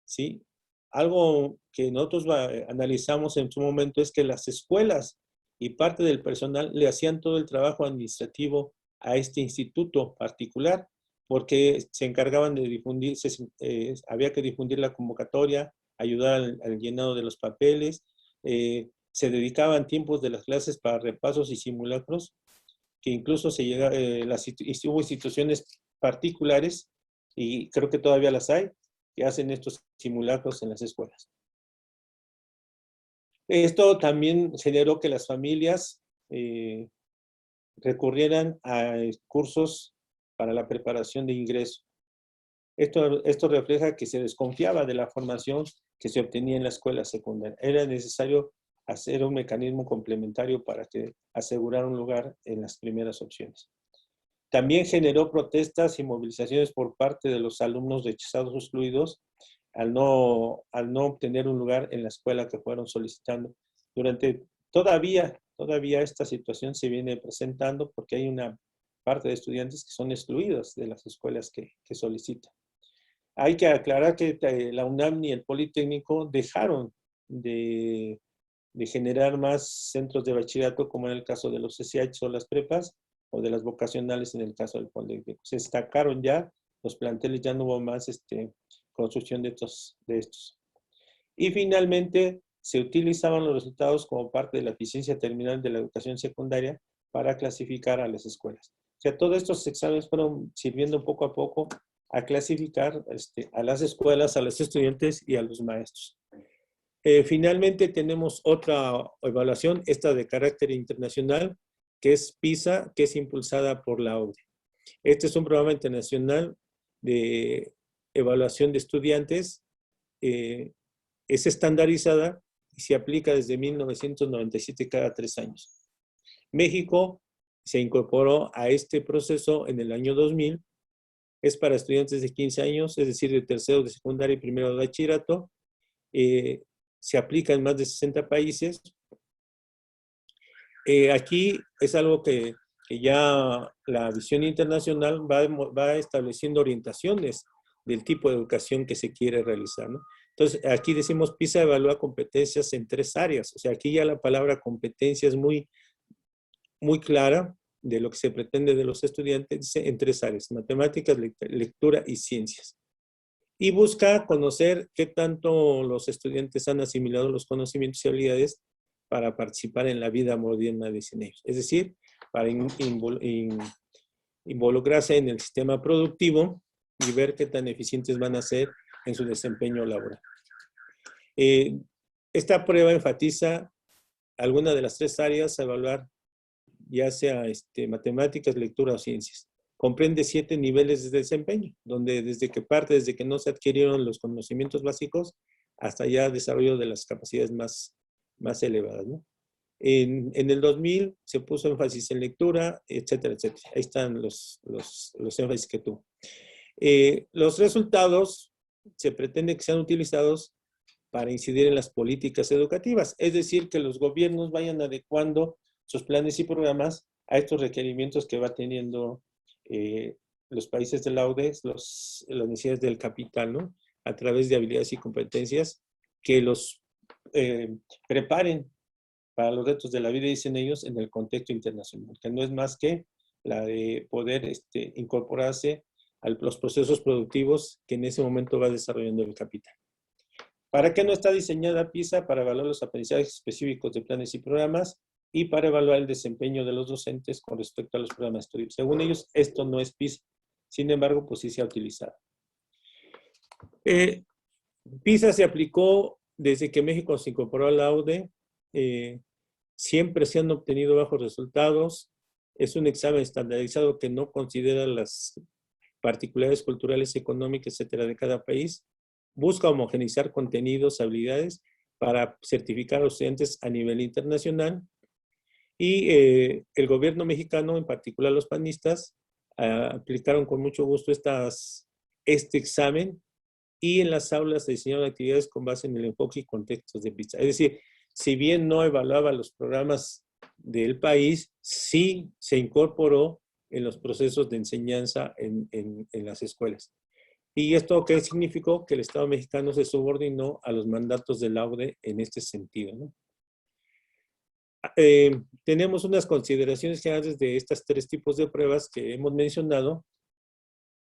¿sí? Algo que nosotros analizamos en su momento es que las escuelas y parte del personal le hacían todo el trabajo administrativo a este instituto particular porque se encargaban de difundir, había que difundir la convocatoria, ayudar al llenado de los papeles, se dedicaban tiempos de las clases para repasos y simulacros, que incluso hubo instituciones particulares, y creo que todavía las hay, que hacen estos simulacros en las escuelas. Esto también generó que las familias recurrieran a cursos para la preparación de ingreso. Esto refleja que se desconfiaba de la formación que se obtenía en la escuela secundaria. Era necesario hacer un mecanismo complementario para que asegurara un lugar en las primeras opciones. También generó protestas y movilizaciones por parte de los alumnos rechazados o excluidos al no obtener un lugar en la escuela que fueron solicitando. Todavía esta situación se viene presentando porque hay una parte de estudiantes que son excluidos de las escuelas que solicitan. Hay que aclarar que la UNAM y el Politécnico dejaron de generar más centros de bachillerato, como en el caso de los CCH o las prepas, o de las vocacionales en el caso del Politécnico. Se destacaron ya los planteles, ya no hubo más construcción de estos. Y finalmente, se utilizaban los resultados como parte de la eficiencia terminal de la educación secundaria para clasificar a las escuelas. O sea, todos estos exámenes fueron sirviendo poco a poco a clasificar a las escuelas, a los estudiantes y a los maestros. Finalmente tenemos otra evaluación, esta de carácter internacional, que es PISA, que es impulsada por la OCDE. Este es un programa internacional de evaluación de estudiantes, es estandarizada y se aplica desde 1997 cada 3 años. México se incorporó a este proceso en el año 2000. Es para estudiantes de 15 años, es decir, de tercero de secundaria y primero de bachillerato. Se aplica en más de 60 países. Aquí es algo que ya la visión internacional va estableciendo orientaciones del tipo de educación que se quiere realizar, ¿no? Entonces, aquí decimos PISA evalúa competencias en 3 áreas. O sea, aquí ya la palabra competencia es muy, muy clara de lo que se pretende de los estudiantes, dice en 3 áreas: matemáticas, lectura y ciencias. Y busca conocer qué tanto los estudiantes han asimilado los conocimientos y habilidades para participar en la vida moderna, dicen ellos. Es decir, para involucrarse en el sistema productivo y ver qué tan eficientes van a ser en su desempeño laboral. Esta prueba enfatiza alguna de las 3 áreas a evaluar, ya sea matemáticas, lectura o ciencias. Comprende 7 niveles de desempeño, donde desde que no se adquirieron los conocimientos básicos hasta ya desarrollo de las capacidades más elevadas, ¿no? En el 2000 se puso énfasis en lectura, etcétera, etcétera. Ahí están los énfasis que tuvo. Los resultados se pretende que sean utilizados para incidir en las políticas educativas, es decir, que los gobiernos vayan adecuando sus planes y programas a estos requerimientos que va teniendo los países de la OCDE, las necesidades del capital, ¿no? A través de habilidades y competencias que los preparen para los retos de la vida, dicen ellos, en el contexto internacional, que no es más que la de poder incorporarse a los procesos productivos que en ese momento va desarrollando el capital. ¿Para qué no está diseñada PISA? Para evaluar los aprendizajes específicos de planes y programas y para evaluar el desempeño de los docentes con respecto a los programas de estudio. Según ellos, esto no es PISA. Sin embargo, pues sí se ha utilizado. PISA se aplicó desde que México se incorporó a la OCDE. Siempre se han obtenido bajos resultados. Es un examen estandarizado que no considera las particularidades culturales, económicas, etcétera, de cada país. Busca homogeneizar contenidos, habilidades para certificar a los estudiantes a nivel internacional. Y el gobierno mexicano, en particular los panistas, aplicaron con mucho gusto este examen y en las aulas se diseñaron actividades con base en el enfoque y contextos de PISA. Es decir, si bien no evaluaba los programas del país, sí se incorporó en los procesos de enseñanza en las escuelas. ¿Y esto qué significó? Que el Estado mexicano se subordinó a los mandatos de la OCDE en este sentido, ¿no? Tenemos unas consideraciones generales de estos 3 tipos de pruebas que hemos mencionado,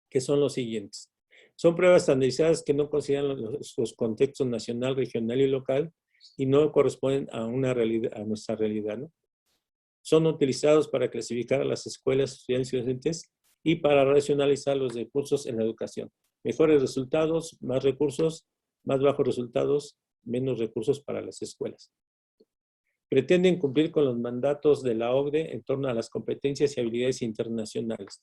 que son los siguientes. Son pruebas estandarizadas que no consideran los contextos nacional, regional y local y no corresponden a nuestra realidad, ¿no? Son utilizados para clasificar a las escuelas, estudiantes y docentes y para racionalizar los recursos en la educación. Mejores resultados, más recursos, más bajos resultados, menos recursos para las escuelas. pretenden cumplir con los mandatos de la OCDE en torno a las competencias y habilidades internacionales.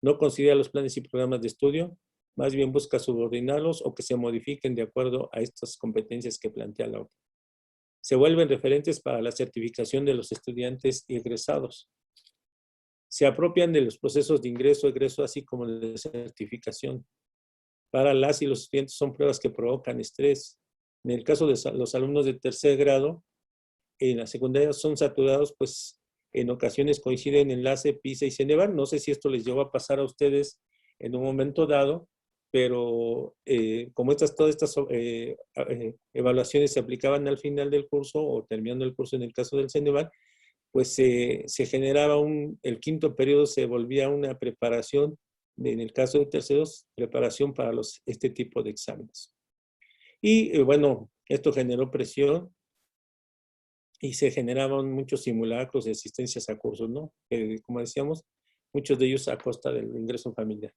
No considera los planes y programas de estudio, más bien busca subordinarlos o que se modifiquen de acuerdo a estas competencias que plantea la OCDE. Se vuelven referentes para la certificación de los estudiantes y egresados. Se apropian de los procesos de ingreso, egreso, así como de certificación. Para las y los estudiantes son pruebas que provocan estrés. En el caso de los alumnos de tercer grado, en la secundaria son saturados, pues en ocasiones coinciden enlace, PISA y Ceneval. No sé si esto les llegó a pasar a ustedes en un momento dado, pero como todas estas evaluaciones se aplicaban al final del curso o terminando el curso en el caso del Ceneval, pues se generaba el quinto periodo se volvía una preparación, en el caso de terceros, preparación para este tipo de exámenes. Y bueno, esto generó presión y se generaban muchos simulacros de asistencias a cursos, ¿no? Como decíamos, muchos de ellos a costa del ingreso familiar.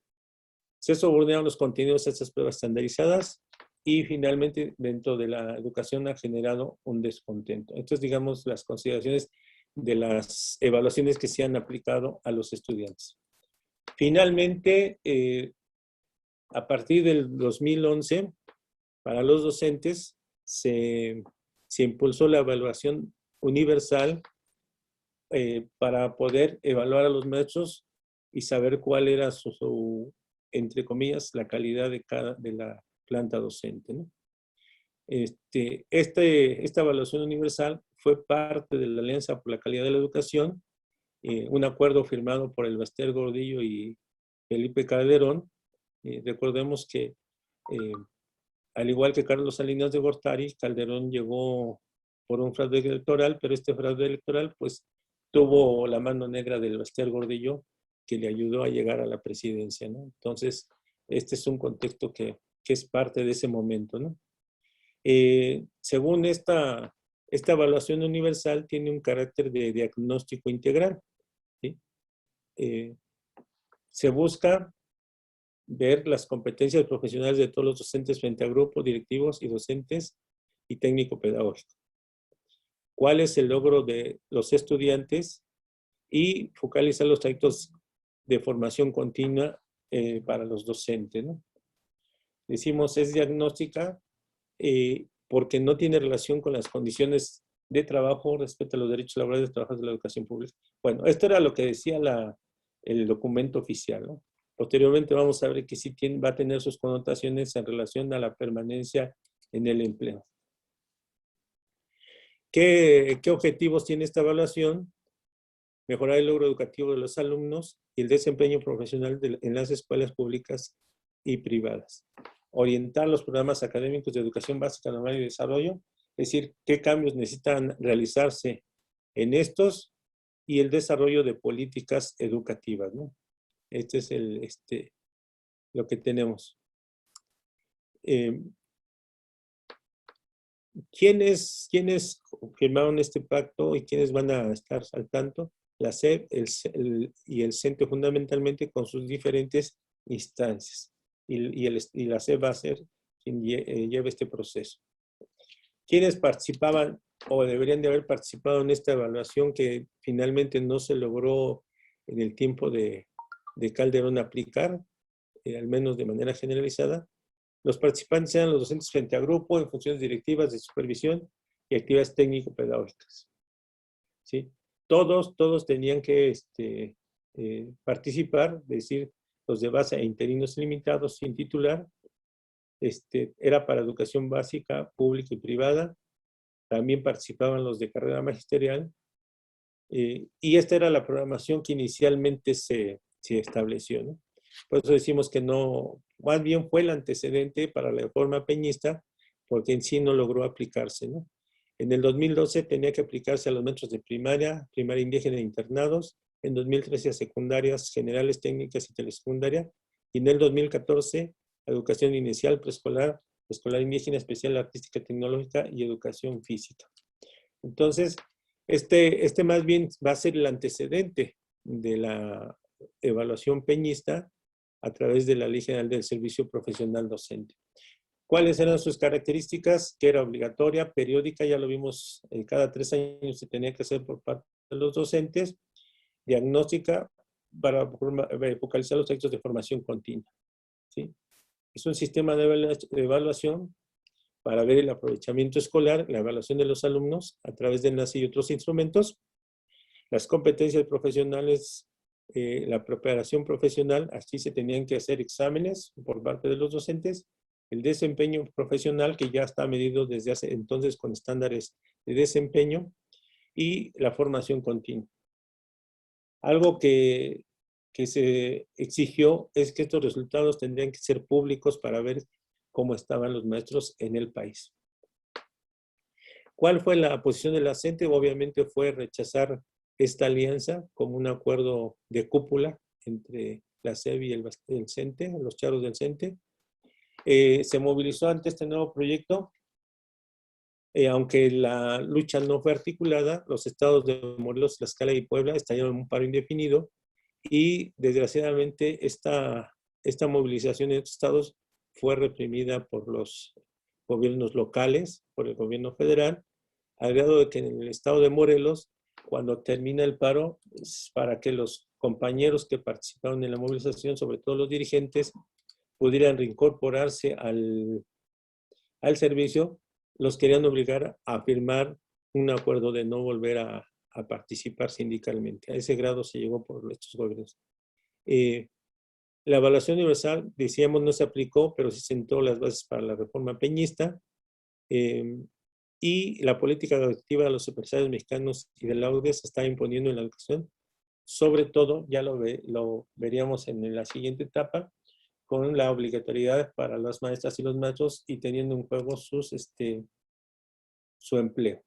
Se subordinaron los contenidos a estas pruebas estandarizadas y finalmente dentro de la educación ha generado un descontento. Entonces, digamos, las consideraciones de las evaluaciones que se han aplicado a los estudiantes. Finalmente, a partir del 2011, para los docentes se impulsó la evaluación universal para poder evaluar a los maestros y saber cuál era entre comillas, la calidad de la planta docente, ¿no? Esta evaluación universal fue parte de la Alianza por la Calidad de la Educación, un acuerdo firmado por el Baster Gordillo y Felipe Calderón. Recordemos que, al igual que Carlos Salinas de Gortari, Calderón llegó por un fraude electoral, pero este fraude electoral pues tuvo la mano negra del Baster Gordillo que le ayudó a llegar a la presidencia, ¿no? Entonces, este es un contexto que es parte de ese momento, ¿no? Según esta evaluación universal, tiene un carácter de diagnóstico integral, ¿sí? Se busca ver las competencias profesionales de todos los docentes frente a grupos directivos y docentes y técnico-pedagógico. ¿Cuál es el logro de los estudiantes? Y focalizar los trayectos de formación continua para los docentes, ¿no? Decimos es diagnóstica porque no tiene relación con las condiciones de trabajo respecto a los derechos laborales de los trabajadores de la educación pública. Bueno, esto era lo que decía el documento oficial, ¿no? Posteriormente vamos a ver que sí va a tener sus connotaciones en relación a la permanencia en el empleo. ¿Qué objetivos tiene esta evaluación? Mejorar el logro educativo de los alumnos y el desempeño profesional en las escuelas públicas y privadas. Orientar los programas académicos de educación básica, normal y desarrollo, es decir, qué cambios necesitan realizarse en estos y el desarrollo de políticas educativas, ¿no? Este es lo que tenemos. ¿Quiénes firmaron este pacto y quiénes van a estar al tanto? La SEP y el CENTE fundamentalmente con sus diferentes instancias. Y la SEP va a ser quien lleve este proceso. ¿Quiénes participaban o deberían de haber participado en esta evaluación que finalmente no se logró en el tiempo de Calderón aplicar, al menos de manera generalizada? Los participantes eran los docentes frente a grupo en funciones directivas de supervisión y actividades técnico-pedagógicas. ¿Sí? Todos tenían que participar, es decir, los de base e interinos limitados sin titular. Era para educación básica, pública y privada. También participaban los de carrera magisterial. Y esta era la programación que inicialmente se estableció, ¿no? Por eso decimos que no, más bien fue el antecedente para la reforma peñista, porque en sí no logró aplicarse, ¿no? En el 2012 tenía que aplicarse a los maestros de primaria indígena e internados, en 2013 a secundarias generales, técnicas y telesecundaria, y en el 2014 a educación inicial, preescolar, escolar indígena, especial, artística, tecnológica y educación física. Entonces, este más bien va a ser el antecedente de la evaluación peñista a través de la Ley General del Servicio Profesional Docente. ¿Cuáles eran sus características? Que era obligatoria, periódica, ya lo vimos, cada 3 años se tenía que hacer por parte de los docentes, diagnóstica para focalizar los textos de formación continua. ¿Sí? Es un sistema de evaluación para ver el aprovechamiento escolar, la evaluación de los alumnos a través del NACI y otros instrumentos, las competencias profesionales, la preparación profesional, así se tenían que hacer exámenes por parte de los docentes, el desempeño profesional, que ya está medido desde hace entonces con estándares de desempeño, y la formación continua. Algo que se exigió es que estos resultados tendrían que ser públicos para ver cómo estaban los maestros en el país. ¿Cuál fue la posición de la CENTE? Obviamente fue rechazar esta alianza como un acuerdo de cúpula entre la SEB y el CENTE, los charros del CENTE. Se movilizó ante este nuevo proyecto, aunque la lucha no fue articulada, los estados de Morelos, Tlaxcala y Puebla estallaron en un paro indefinido y desgraciadamente esta movilización en estos estados fue reprimida por los gobiernos locales, por el gobierno federal, al grado de que en el estado de Morelos, cuando termina el paro, para que los compañeros que participaron en la movilización, sobre todo los dirigentes, pudieran reincorporarse al servicio, los querían obligar a firmar un acuerdo de no volver a participar sindicalmente. A ese grado se llegó por estos gobiernos. La evaluación universal, decíamos, no se aplicó, pero se sentó las bases para la reforma peñista. Y la política educativa de los empresarios mexicanos y de la UDE se está imponiendo en la educación. Sobre todo, ya lo veríamos en la siguiente etapa, con la obligatoriedad para las maestras y los maestros y teniendo en juego su empleo.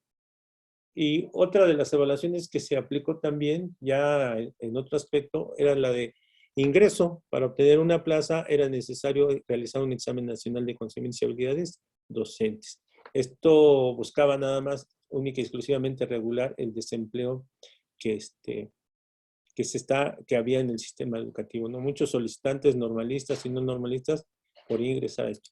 Y otra de las evaluaciones que se aplicó también, ya en otro aspecto, era la de ingreso. Para obtener una plaza era necesario realizar un examen nacional de conocimientos y habilidades docentes. Esto buscaba nada más, única y exclusivamente, regular el desempleo que había en el sistema educativo, ¿no? Muchos solicitantes normalistas y no normalistas podían ingresar a esto.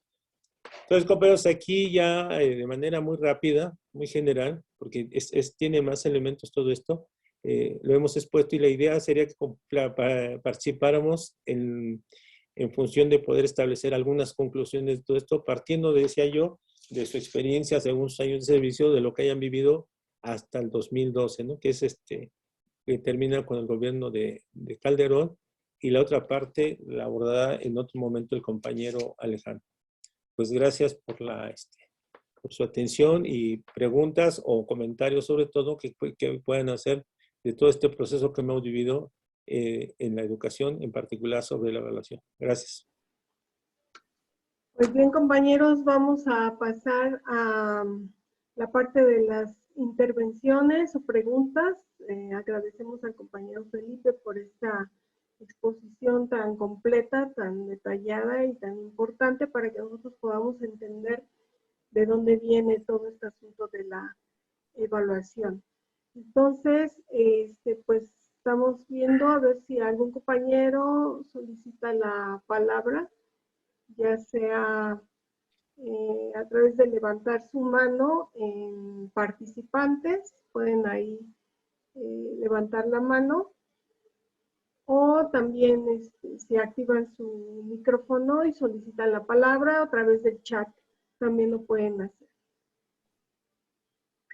Entonces, compañeros, aquí ya de manera muy rápida, muy general, porque tiene más elementos todo esto, lo hemos expuesto y la idea sería que participáramos en función de poder establecer algunas conclusiones de todo esto, partiendo, decía yo, de su experiencia según sus años de servicio, de lo que hayan vivido hasta el 2012, ¿no? Que es que termina con el gobierno de Calderón, y la otra parte la abordará en otro momento el compañero Alejandro. Pues gracias por su atención y preguntas o comentarios sobre todo que puedan hacer de todo este proceso que hemos vivido en la educación, en particular sobre la evaluación. Gracias. Pues bien, compañeros, vamos a pasar a la parte de las intervenciones o preguntas. Agradecemos al compañero Felipe por esta exposición tan completa, tan detallada y tan importante para que nosotros podamos entender de dónde viene todo este asunto de la evaluación. Entonces, pues estamos viendo a ver si algún compañero solicita la palabra, ya sea a través de levantar su mano en participantes, pueden ahí levantar la mano, o también si activan su micrófono y solicitan la palabra a través del chat, también lo pueden hacer.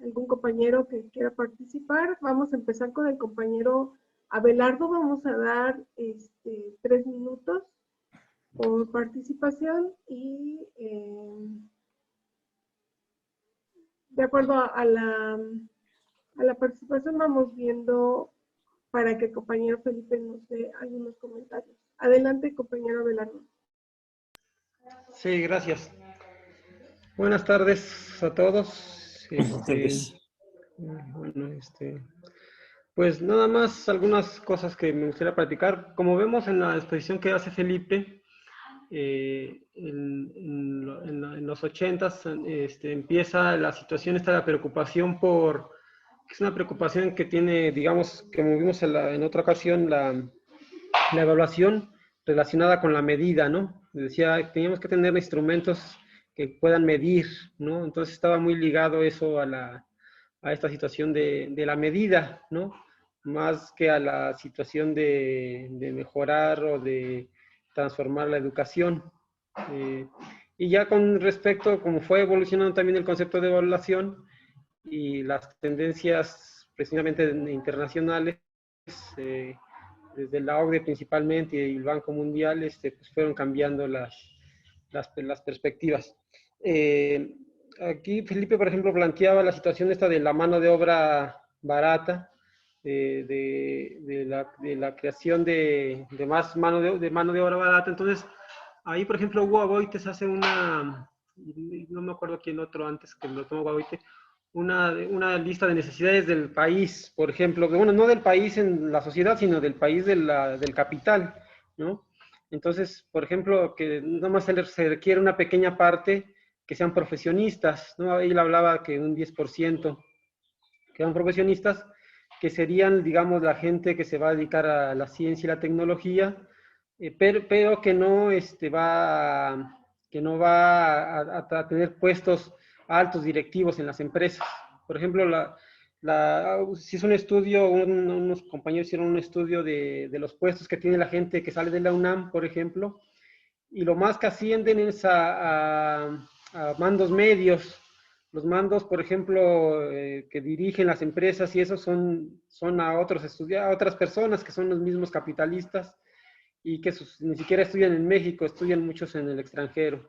¿Algún compañero que quiera participar? Vamos a empezar con el compañero Abelardo. Vamos a dar 3 minutos por participación y de acuerdo a la participación vamos viendo para que el compañero Felipe nos dé algunos comentarios. Adelante, compañero Abelardo. Sí, gracias. Buenas tardes a todos. Bueno, pues nada más algunas cosas que me gustaría platicar. Como vemos en la exposición que hace Felipe, en los 80s empieza la situación, la preocupación es una preocupación que tiene, digamos, como vimos en otra ocasión, la evaluación relacionada con la medida, ¿no? Decía, teníamos que tener instrumentos que puedan medir, ¿no? Entonces estaba muy ligado eso a esta situación de la medida, ¿no? Más que a la situación de mejorar o de transformar la educación. Y ya con respecto, como fue evolucionando también el concepto de evaluación y las tendencias precisamente internacionales, desde la OCDE principalmente y el Banco Mundial, pues fueron cambiando las perspectivas. Aquí Felipe, por ejemplo, planteaba la situación esta de la mano de obra barata, de la creación de más mano de obra barata. Entonces, ahí, por ejemplo, Hugo Aboites hace no me acuerdo quién otro antes que lo tomó Aboites, una lista de necesidades del país, por ejemplo, que bueno, no del país en la sociedad, sino del país del capital, ¿no? Entonces, por ejemplo, que nada más se requiere una pequeña parte que sean profesionistas, ¿no? Ahí él hablaba que un 10% que sean profesionistas, que serían, digamos, la gente que se va a dedicar a la ciencia y la tecnología, pero que no, que no va a tener puestos altos directivos en las empresas. Por ejemplo, si es un estudio, unos compañeros hicieron un estudio de los puestos que tiene la gente que sale de la UNAM, por ejemplo, y lo más que ascienden es a mandos medios. Los mandos, por ejemplo, que dirigen las empresas y eso son a otras personas que son los mismos capitalistas y que ni siquiera estudian en México, estudian muchos en el extranjero,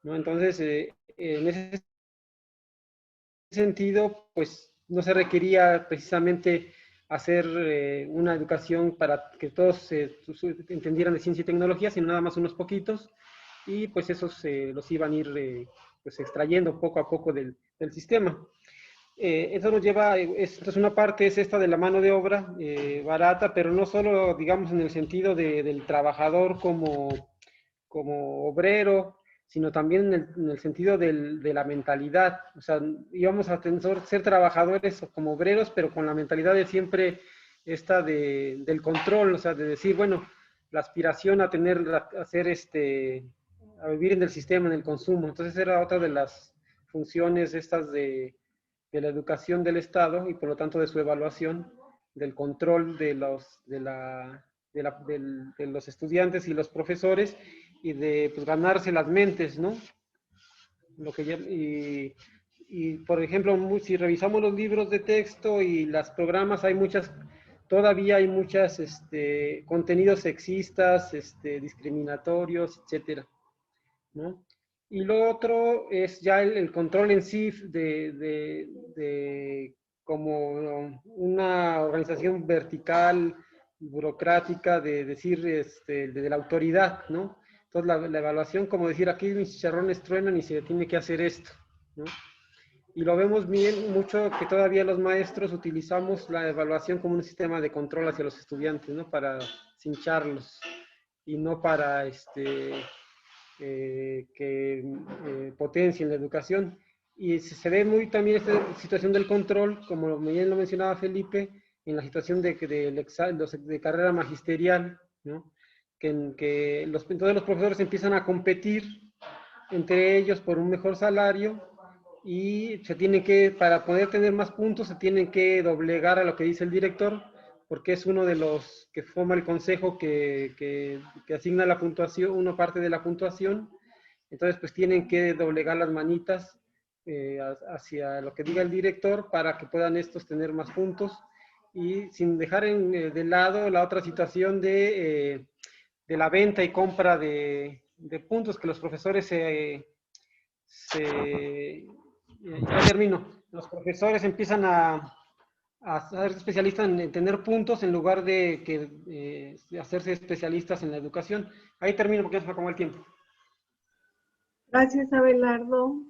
¿no? Entonces, en ese sentido, pues no se requería precisamente hacer una educación para que todos entendieran de ciencia y tecnología, sino nada más unos poquitos, y pues esos los iban a ir pues extrayendo poco a poco del sistema. Eso nos lleva, entonces una parte es esta de la mano de obra barata, pero no solo, digamos, en el sentido del trabajador como obrero, sino también en el sentido de la mentalidad. O sea, íbamos a ser trabajadores como obreros, pero con la mentalidad de siempre esta del control, o sea, de decir, bueno, la aspiración a a vivir en el sistema, en el consumo. Entonces era otra de las funciones estas de la educación del Estado y por lo tanto de su evaluación, del control de los estudiantes y los profesores y de pues, ganarse las mentes, ¿no? Y por ejemplo, si revisamos los libros de texto y los programas, todavía hay muchos contenidos sexistas, discriminatorios, etcétera, ¿no? Y lo otro es ya el control en sí de como una organización vertical, burocrática, de decir, de la autoridad, ¿no? Entonces la evaluación, como decir, aquí mis chicharrones truenan y se tiene que hacer esto, ¿no? Y lo vemos bien mucho que todavía los maestros utilizamos la evaluación como un sistema de control hacia los estudiantes, ¿no? Para cincharlos y no para que potencien la educación. Y se ve muy también esta situación del control, como bien lo mencionaba Felipe, en la situación de carrera magisterial, ¿no? Entonces los profesores empiezan a competir entre ellos por un mejor salario y para poder tener más puntos, se tienen que doblegar a lo que dice el director, porque es uno de los que forma el consejo que asigna la puntuación, una parte de la puntuación. Entonces, pues tienen que doblegar las manitas hacia lo que diga el director para que puedan estos tener más puntos y sin dejar de lado la otra situación de la venta y compra de puntos que los profesores ya termino. Los profesores empiezan a ser especialistas en tener puntos en lugar de hacerse especialistas en la educación. Ahí termino porque ya se me acabó el tiempo. Gracias, Abelardo.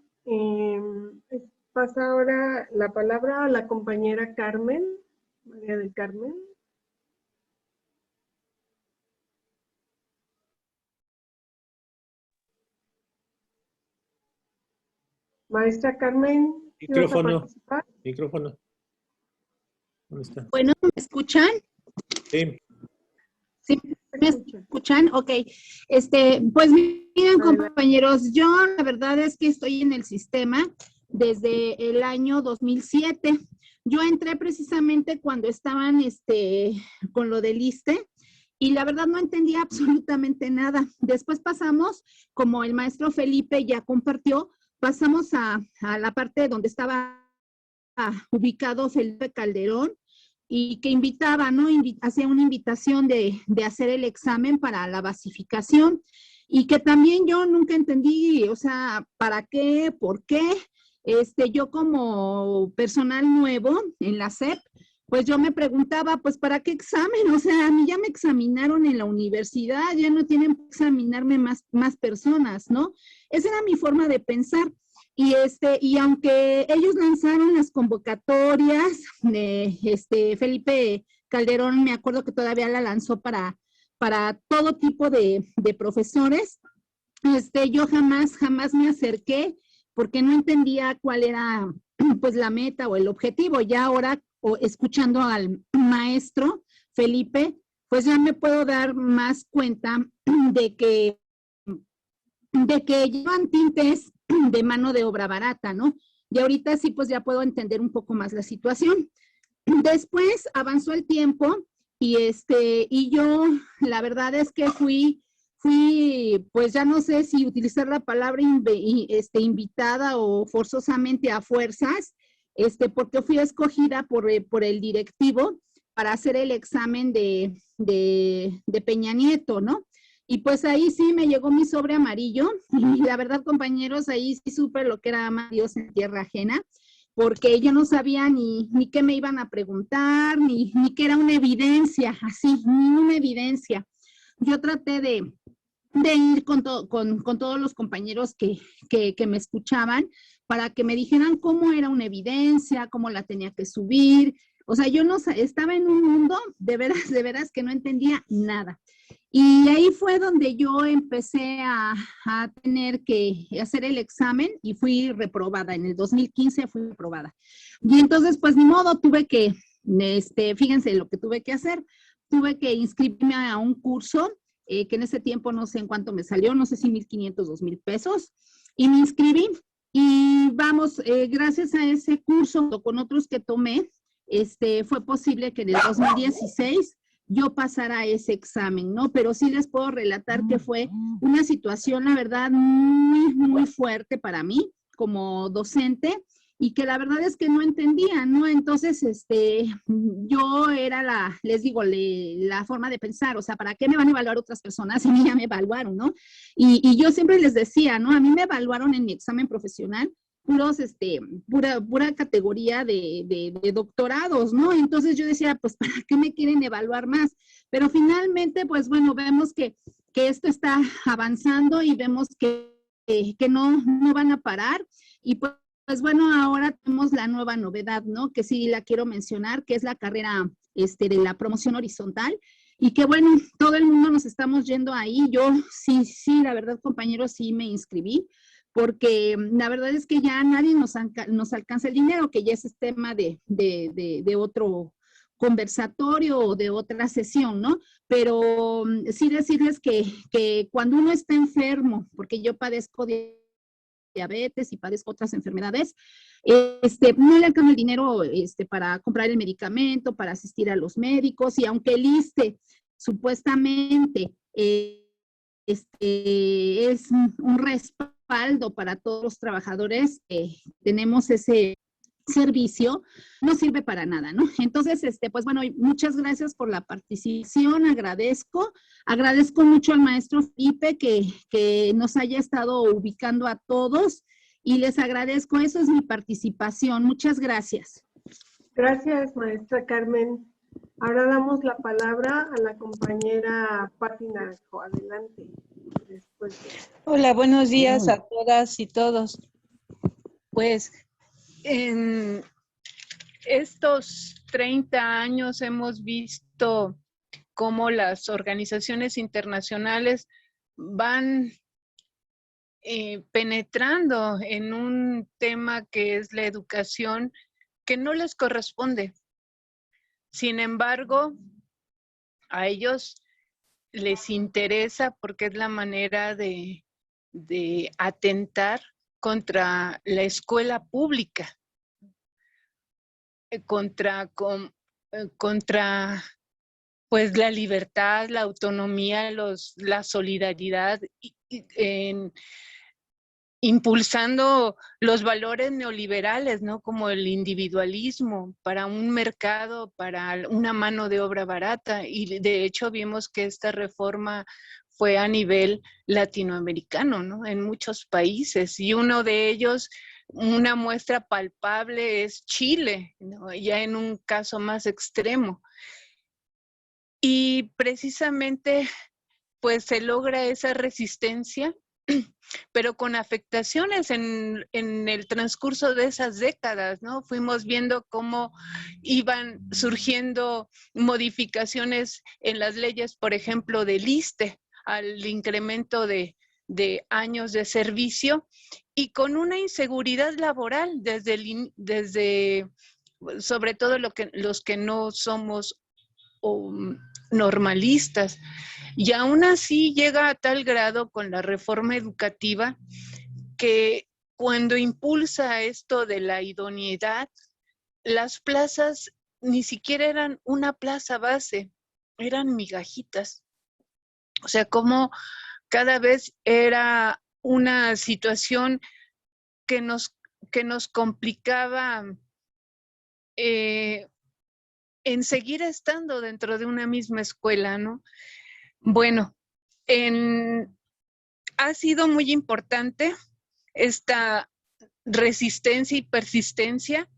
Pasa ahora la palabra a la compañera Carmen, María del Carmen. Maestra Carmen, micrófono. Micrófono. ¿Dónde está? Bueno, ¿me escuchan? Sí. ¿Sí me escuchan? Ok. Pues miren, compañeros, yo la verdad es que estoy en el sistema desde el año 2007. Yo entré precisamente cuando estaban con lo del ISSSTE y la verdad no entendía absolutamente nada. Después pasamos, como el maestro Felipe ya compartió, pasamos a la parte donde estaba ubicado Felipe Calderón y que invitaba, ¿no? Hacía una invitación de hacer el examen para la basificación y que también yo nunca entendí, o sea, ¿para qué? ¿Por qué? Yo como personal nuevo en la SEP, pues yo me preguntaba, pues, ¿para qué examen? O sea, a mí ya me examinaron en la universidad, ya no tienen que examinarme más personas, ¿no? Esa era mi forma de pensar. Y aunque ellos lanzaron las convocatorias, Felipe Calderón, me acuerdo que todavía la lanzó para todo tipo de profesores, yo jamás me acerqué porque no entendía cuál era pues la meta o el objetivo. Ya ahora, escuchando al maestro Felipe, pues ya me puedo dar más cuenta de que llevan tintes de mano de obra barata, ¿no? Y ahorita sí, pues ya puedo entender un poco más la situación. Después avanzó el tiempo y yo, la verdad es que fui, pues ya no sé si utilizar la palabra invitada o forzosamente a fuerzas, porque fui escogida por el directivo para hacer el examen de Peña Nieto, ¿no? Y pues ahí sí me llegó mi sobre amarillo y la verdad, compañeros, ahí sí supe lo que era amar a Dios en tierra ajena, porque yo no sabía ni qué me iban a preguntar, ni qué era una evidencia, así, ni una evidencia. Yo traté de ir con todos los compañeros que me escuchaban para que me dijeran cómo era una evidencia, cómo la tenía que subir. O sea, yo no estaba en un mundo de veras que no entendía nada. Y ahí fue donde yo empecé a tener que hacer el examen y fui reprobada. En el 2015 fui reprobada. Y entonces, pues ni modo, tuve que, fíjense lo que tuve que hacer. Tuve que inscribirme a un curso que en ese tiempo no sé en cuánto me salió, no sé si 1,500, 2,000 pesos. Y me inscribí y vamos, gracias a ese curso, con otros que tomé, fue posible que en el 2016 yo pasara ese examen, ¿no? Pero sí les puedo relatar que fue una situación, la verdad, muy fuerte para mí como docente y que la verdad es que no entendía, ¿no? Entonces, yo era les digo, la forma de pensar, o sea, ¿para qué me van a evaluar otras personas si a mí ya me evaluaron, ¿no? Y yo siempre les decía, ¿no? A mí me evaluaron en mi examen profesional puros, pura categoría de doctorados, ¿no? Entonces yo decía, pues, ¿para qué me quieren evaluar más? Pero finalmente, pues, bueno, vemos que esto está avanzando y vemos que no van a parar y pues bueno, ahora tenemos la nueva novedad, ¿no? Que sí la quiero mencionar, que es la carrera de la promoción horizontal y que bueno, todo el mundo nos estamos yendo ahí. Yo sí, la verdad, compañeros, sí me inscribí porque la verdad es que ya nadie nos alcanza el dinero, que ya ese es tema de otro conversatorio o de otra sesión, ¿no? Pero sí decirles que cuando uno está enfermo, porque yo padezco de diabetes y padezco otras enfermedades, no le alcanza el dinero para comprar el medicamento, para asistir a los médicos, y aunque el ISSSTE supuestamente es un respaldo para todos los trabajadores, tenemos ese servicio, no sirve para nada, ¿no? Entonces, pues bueno, muchas gracias por la participación, agradezco mucho al maestro Felipe que nos haya estado ubicando a todos y les agradezco, eso es mi participación, muchas gracias. Gracias, maestra Carmen. Ahora damos la palabra a la compañera Pati Naranjo. Adelante. Hola, buenos días a todas y todos. Pues en estos 30 años hemos visto cómo las organizaciones internacionales van penetrando en un tema que es la educación que no les corresponde. Sin embargo, a ellos les interesa porque es la manera de atentar contra la escuela pública, contra pues la libertad, la autonomía, la solidaridad, impulsando los valores neoliberales, ¿no? Como el individualismo para un mercado, para una mano de obra barata. Y de hecho vimos que esta reforma fue a nivel latinoamericano, ¿no? En muchos países. Y uno de ellos, una muestra palpable es Chile, ¿no? Ya en un caso más extremo. Y precisamente, pues se logra esa resistencia, pero con afectaciones en el transcurso de esas décadas, ¿no? Fuimos viendo cómo iban surgiendo modificaciones en las leyes, por ejemplo, del ISSSTE, al incremento de años de servicio, y con una inseguridad laboral desde sobre todo los que no somos normalistas. Y aún así llega a tal grado con la reforma educativa que cuando impulsa esto de la idoneidad, las plazas ni siquiera eran una plaza base, eran migajitas. O sea, como cada vez era una situación que nos complicaba en seguir estando dentro de una misma escuela, ¿no? Bueno, ha sido muy importante esta resistencia y persistencia,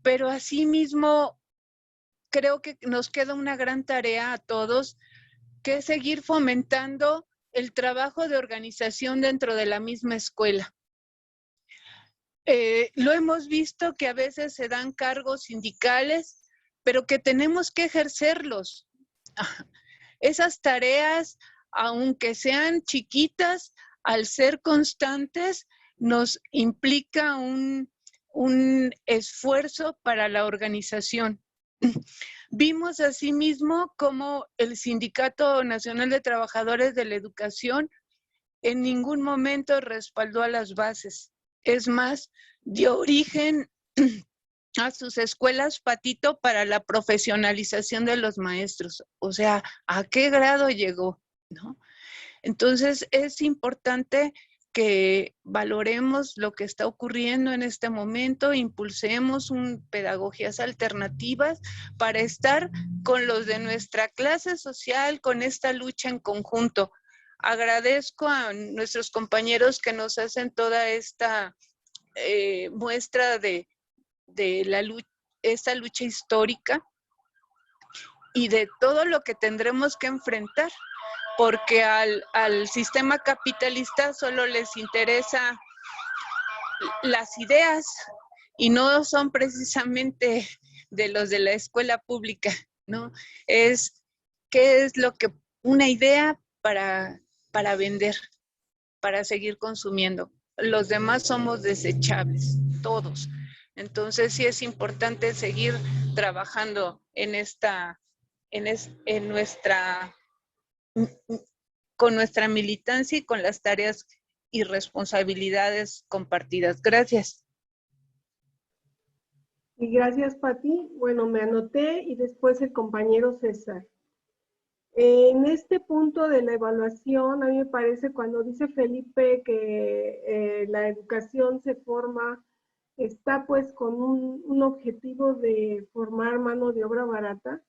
pero asimismo creo que nos queda una gran tarea a todos, que es seguir fomentando el trabajo de organización dentro de la misma escuela. Lo hemos visto que a veces se dan cargos sindicales, pero que tenemos que ejercerlos. Esas tareas, aunque sean chiquitas, al ser constantes, nos implica un esfuerzo para la organización. Vimos asimismo cómo el Sindicato Nacional de Trabajadores de la Educación en ningún momento respaldó a las bases. Es más, dio origen a sus escuelas patito para la profesionalización de los maestros. O sea, ¿a qué grado llegó? ¿No? Entonces, es importante que valoremos lo que está ocurriendo en este momento, impulsemos pedagogías alternativas para estar con los de nuestra clase social, con esta lucha en conjunto. Agradezco a nuestros compañeros que nos hacen toda esta muestra de esta lucha histórica y de todo lo que tendremos que enfrentar, porque al sistema capitalista solo les interesa las ideas y no son precisamente de los de la escuela pública, ¿no? Es qué es lo que una idea para vender, para seguir consumiendo. Los demás somos desechables, todos. Entonces sí es importante seguir trabajando con nuestra militancia y con las tareas y responsabilidades compartidas. Gracias. Y gracias, Pati. Bueno, me anoté y después el compañero César. En este punto de la evaluación, a mí me parece cuando dice Felipe que la educación se forma, está pues con un objetivo de formar mano de obra barata.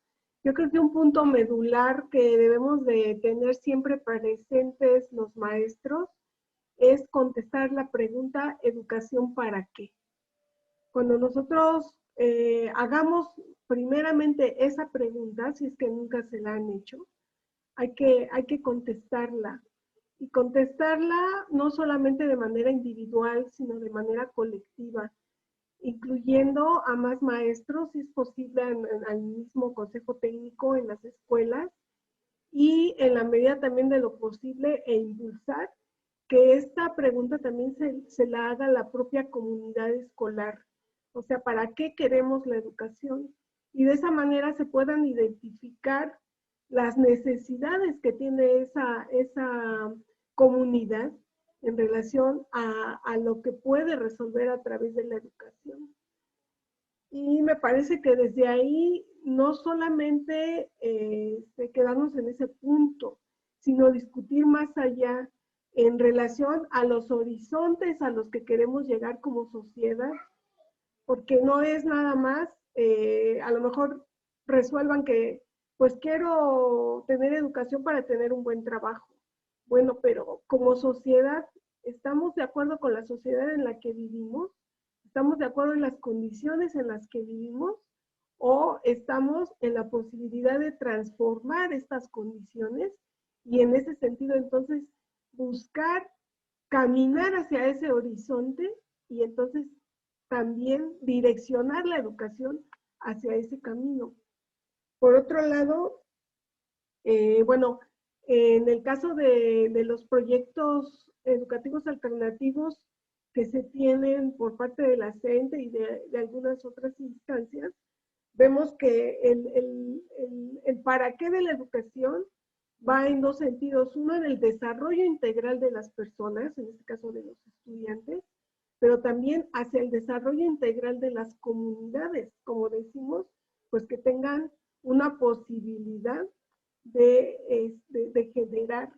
Yo creo que un punto medular que debemos de tener siempre presentes los maestros es contestar la pregunta ¿educación para qué? Cuando nosotros hagamos primeramente esa pregunta, si es que nunca se la han hecho, hay que contestarla. Y contestarla no solamente de manera individual, sino de manera colectiva, incluyendo a más maestros, si es posible, al mismo consejo técnico en las escuelas, y en la medida también de lo posible, impulsar que esta pregunta también se la haga la propia comunidad escolar. O sea, ¿para qué queremos la educación? Y de esa manera se puedan identificar las necesidades que tiene esa comunidad en relación a lo que puede resolver a través de la educación. Y me parece que desde ahí no solamente quedarnos en ese punto, sino discutir más allá en relación a los horizontes a los que queremos llegar como sociedad, porque no es nada más, a lo mejor resuelvan que, pues quiero tener educación para tener un buen trabajo. Bueno, pero como sociedad, ¿estamos de acuerdo con la sociedad en la que vivimos? ¿Estamos de acuerdo en las condiciones en las que vivimos? ¿O estamos en la posibilidad de transformar estas condiciones? Y en ese sentido, entonces, buscar caminar hacia ese horizonte y entonces también direccionar la educación hacia ese camino. Por otro lado, bueno, en el caso de los proyectos educativos alternativos que se tienen por parte de la CENTE y de algunas otras instancias, vemos que el para qué de la educación va en dos sentidos. Uno, en el desarrollo integral de las personas, en este caso de los estudiantes, pero también hacia el desarrollo integral de las comunidades, como decimos, pues que tengan una posibilidad de generar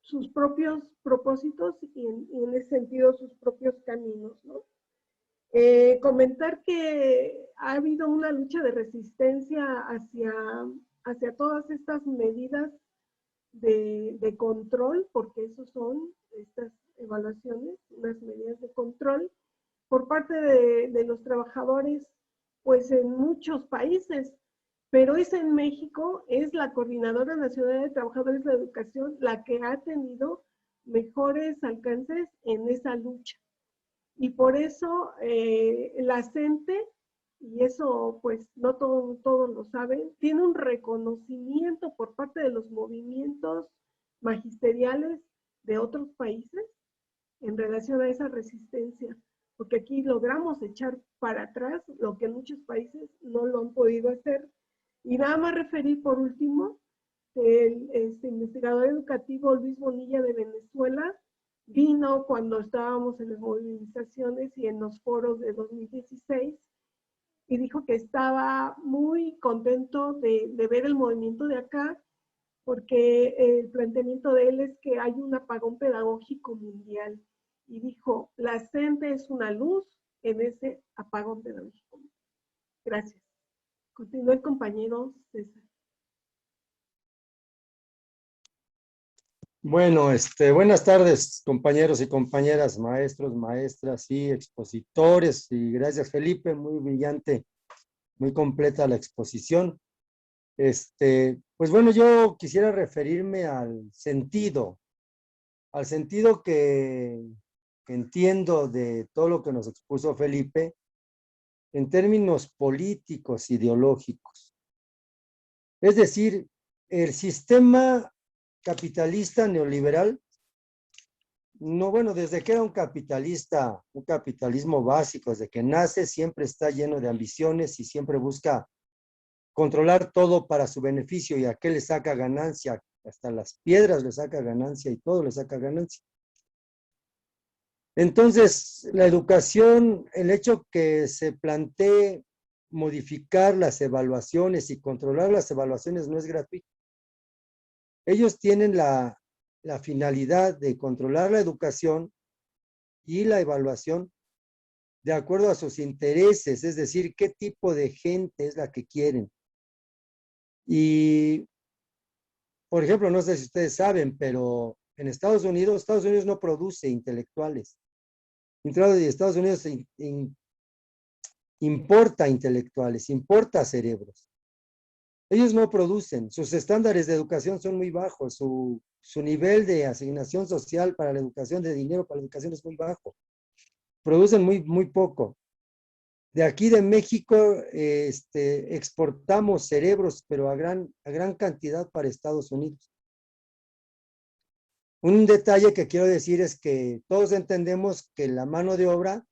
sus propios propósitos y en ese sentido sus propios caminos, ¿no? Comentar que ha habido una lucha de resistencia hacia todas estas medidas de control, porque eso son estas evaluaciones, unas medidas de control, por parte de los trabajadores, pues en muchos países, pero es en México, es la Coordinadora Nacional de Trabajadores de la Educación la que ha tenido mejores alcances en esa lucha. Y por eso la CENTE, y eso pues no todos lo saben, tiene un reconocimiento por parte de los movimientos magisteriales de otros países en relación a esa resistencia, porque aquí logramos echar para atrás lo que muchos países no lo han podido hacer. Y nada más referir por último, el investigador educativo Luis Bonilla de Venezuela vino cuando estábamos en las movilizaciones y en los foros de 2016 y dijo que estaba muy contento de ver el movimiento de acá, porque el planteamiento de él es que hay un apagón pedagógico mundial. Y dijo, la CENTE es una luz en ese apagón pedagógico. Gracias. Continúa el compañero César. Bueno, buenas tardes, compañeros y compañeras, maestros, maestras y expositores. Y gracias, Felipe, muy brillante, muy completa la exposición. Pues bueno, yo quisiera referirme al sentido que entiendo de todo lo que nos expuso Felipe en términos políticos, ideológicos. Es decir, el sistema capitalista neoliberal, no, bueno, desde que era un capitalismo básico, desde que nace, siempre está lleno de ambiciones y siempre busca controlar todo para su beneficio y a qué le saca ganancia, hasta las piedras le saca ganancia y todo le saca ganancia. Entonces, la educación, el hecho que se plantee modificar las evaluaciones y controlar las evaluaciones no es gratuito. Ellos tienen la finalidad de controlar la educación y la evaluación de acuerdo a sus intereses, es decir, qué tipo de gente es la que quieren. Y, por ejemplo, no sé si ustedes saben, pero en Estados Unidos no produce intelectuales. Estados Unidos importa intelectuales, importa cerebros. Ellos no producen, sus estándares de educación son muy bajos, su nivel de asignación social para la educación, de dinero para la educación es muy bajo. Producen muy poco. De aquí de México exportamos cerebros, pero a gran cantidad para Estados Unidos. Un detalle que quiero decir es que todos entendemos que la mano de obra,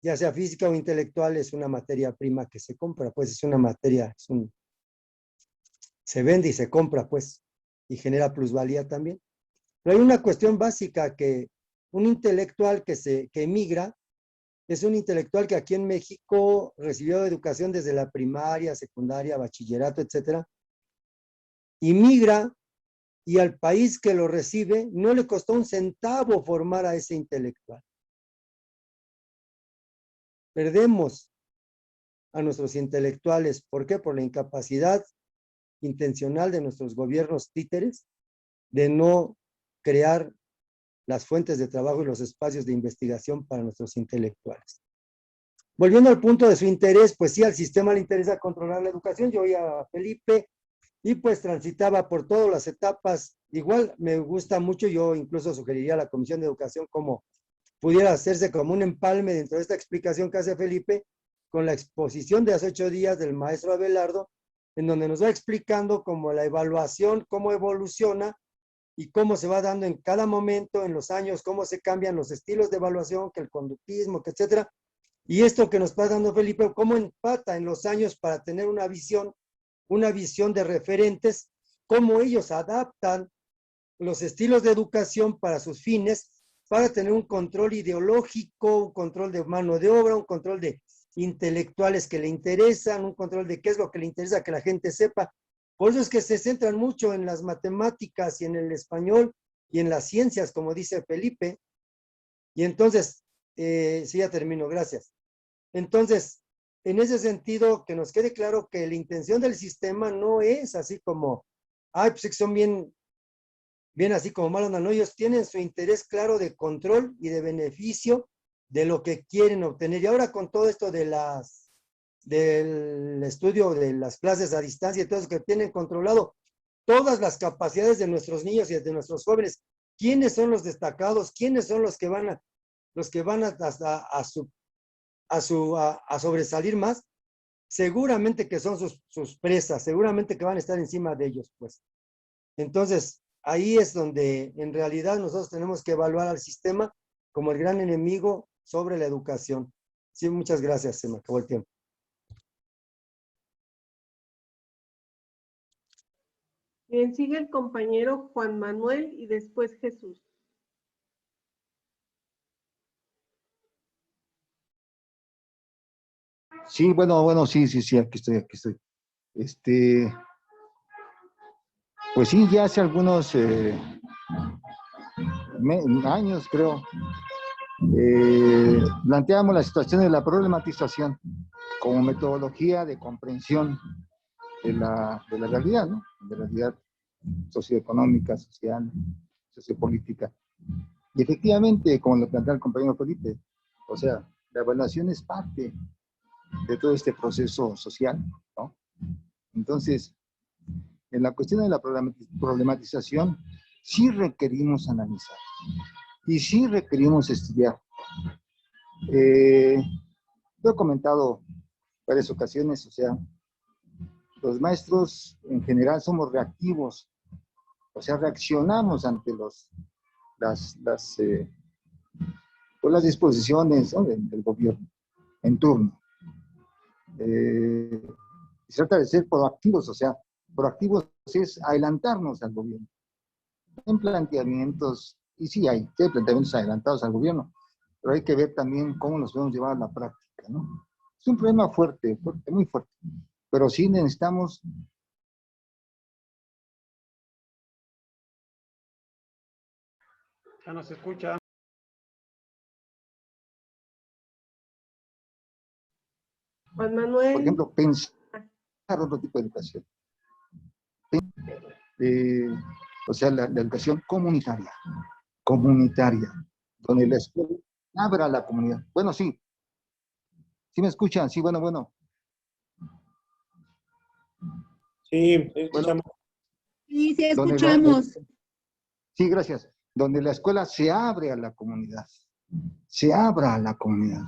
ya sea física o intelectual, es una materia prima que se compra, pues es una materia, se vende y se compra, pues, y genera plusvalía también. Pero hay una cuestión básica, que un intelectual que emigra es un intelectual que aquí en México recibió educación desde la primaria, secundaria, bachillerato, etcétera, y migra, y al país que lo recibe no le costó un centavo formar a ese intelectual. Perdemos a nuestros intelectuales. ¿Por qué? Por la incapacidad intencional de nuestros gobiernos títeres de no crear las fuentes de trabajo y los espacios de investigación para nuestros intelectuales. Volviendo al punto de su interés, pues sí, al sistema le interesa controlar la educación. Yo oía a Felipe y pues transitaba por todas las etapas. Igual me gusta mucho, yo incluso sugeriría a la Comisión de Educación cómo pudiera hacerse como un empalme dentro de esta explicación que hace Felipe con la exposición de hace 8 días del maestro Abelardo, en donde nos va explicando cómo la evaluación, cómo evoluciona y cómo se va dando en cada momento, en los años, cómo se cambian los estilos de evaluación, que el conductismo, que etcétera. Y esto que nos está dando Felipe, cómo empata en los años para tener una visión de referentes, cómo ellos adaptan los estilos de educación para sus fines, para tener un control ideológico, un control de mano de obra, un control de intelectuales que le interesan, un control de qué es lo que le interesa que la gente sepa. Por eso es que se centran mucho en las matemáticas y en el español y en las ciencias, como dice Felipe. Y entonces, sí, ya termino, gracias. Entonces, en ese sentido, que nos quede claro que la intención del sistema no es así como, ay, pues son bien así como malos, no, ellos tienen su interés claro de control y de beneficio de lo que quieren obtener. Y ahora con todo esto del estudio de las clases a distancia y todo eso, que tienen controlado todas las capacidades de nuestros niños y de nuestros jóvenes, ¿quiénes son los destacados? ¿Quiénes son los que van a sobresalir más? Seguramente que son sus presas, seguramente que van a estar encima de ellos, pues. Entonces, ahí es donde en realidad nosotros tenemos que evaluar al sistema como el gran enemigo sobre la educación. Sí, muchas gracias, se me acabó el tiempo. Bien, sigue el compañero Juan Manuel y después Jesús. Sí, bueno, sí, aquí estoy. Pues sí, ya hace algunos años, creo, planteamos la situación de la problematización como metodología de comprensión de la realidad, ¿no? De la realidad socioeconómica, social, sociopolítica. Y efectivamente, como lo plantea el compañero Felipe, o sea, la evaluación es parte de todo este proceso social, ¿no? Entonces, en la cuestión de la problematización, sí requerimos analizar y sí requerimos estudiar. Lo he comentado varias ocasiones, o sea, los maestros en general somos reactivos, o sea, reaccionamos ante las disposiciones, ¿no?, del gobierno en turno. Se trata de ser proactivos, o sea, proactivos es adelantarnos al gobierno en planteamientos, y sí hay planteamientos adelantados al gobierno, pero hay que ver también cómo nos podemos llevar a la práctica, ¿no? Es un problema fuerte, muy fuerte, pero sí necesitamos. Ya no se escucha. Juan Manuel. Por ejemplo, pensar otro tipo de educación. O sea, la educación comunitaria, donde la escuela abra a la comunidad. Bueno, sí. ¿Sí me escuchan? Sí, bueno. Sí, escuchamos. Sí, sí, escuchamos. Sí, gracias. Donde la escuela se abre a la comunidad. Se abra a la comunidad.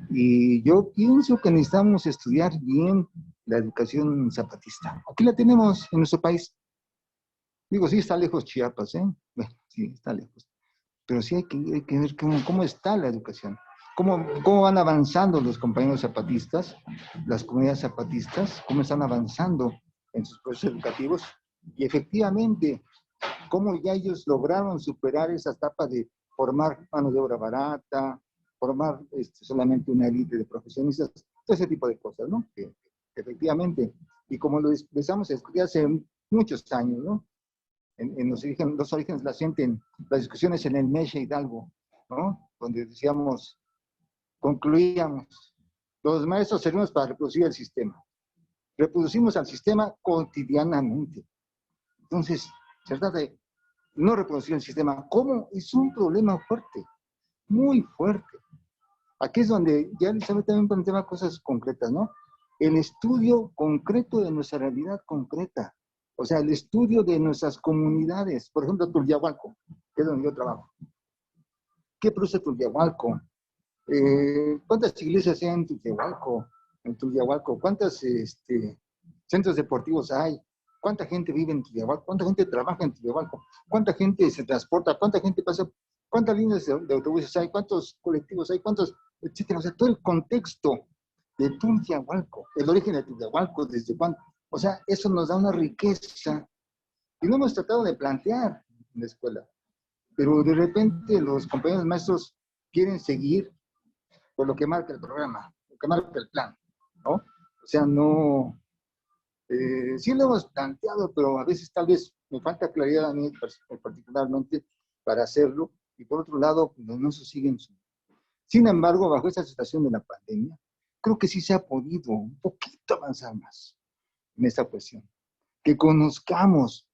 Y yo pienso que necesitamos estudiar bien la educación zapatista. Aquí la tenemos en nuestro país. Digo, sí está lejos Chiapas, ¿eh? Bueno, sí, está lejos. Pero sí hay que ver cómo está la educación. Cómo van avanzando los compañeros zapatistas, las comunidades zapatistas, cómo están avanzando en sus procesos educativos, y efectivamente, cómo ya ellos lograron superar esa etapa de formar mano de obra barata, formar solamente una élite de profesionistas, todo ese tipo de cosas, ¿no? Que efectivamente, y como lo empezamos a discutir hace muchos años, ¿no? En los orígenes la sienten las discusiones en el Meche Hidalgo, ¿no? Donde decíamos, concluíamos, los maestros servimos para reproducir el sistema. Reproducimos al sistema cotidianamente. Entonces, se trata de no reproducir el sistema. ¿Cómo? Es un problema fuerte, muy fuerte. Aquí es donde ya Elizabeth también planteaba cosas concretas, ¿no? El estudio concreto de nuestra realidad concreta. O sea, el estudio de nuestras comunidades. Por ejemplo, Tulyahualco, que es donde yo trabajo. ¿Qué produce Tulyahualco? ¿Cuántas iglesias hay en Tulyahualco? ¿Cuántos centros deportivos hay? ¿Cuánta gente vive en Tulyahualco? ¿Cuánta gente trabaja en Tulyahualco? ¿Cuánta gente se transporta? ¿Cuánta gente pasa? ¿Cuántas líneas de autobuses hay? ¿Cuántos colectivos hay? ¿Cuántos? Etcétera. O sea, todo el contexto de Tulyahualco, el origen de Tulyahualco, desde cuándo. O sea, eso nos da una riqueza y lo hemos tratado de plantear en la escuela. Pero de repente los compañeros maestros quieren seguir por lo que marca el programa, lo que marca el plan, ¿no? O sea, no... sí lo hemos planteado, pero a veces tal vez me falta claridad a mí particularmente para hacerlo, y por otro lado, pues, no se siguen. Sin embargo, bajo esta situación de la pandemia, creo que sí se ha podido un poquito avanzar más en esta cuestión. Que conozcamos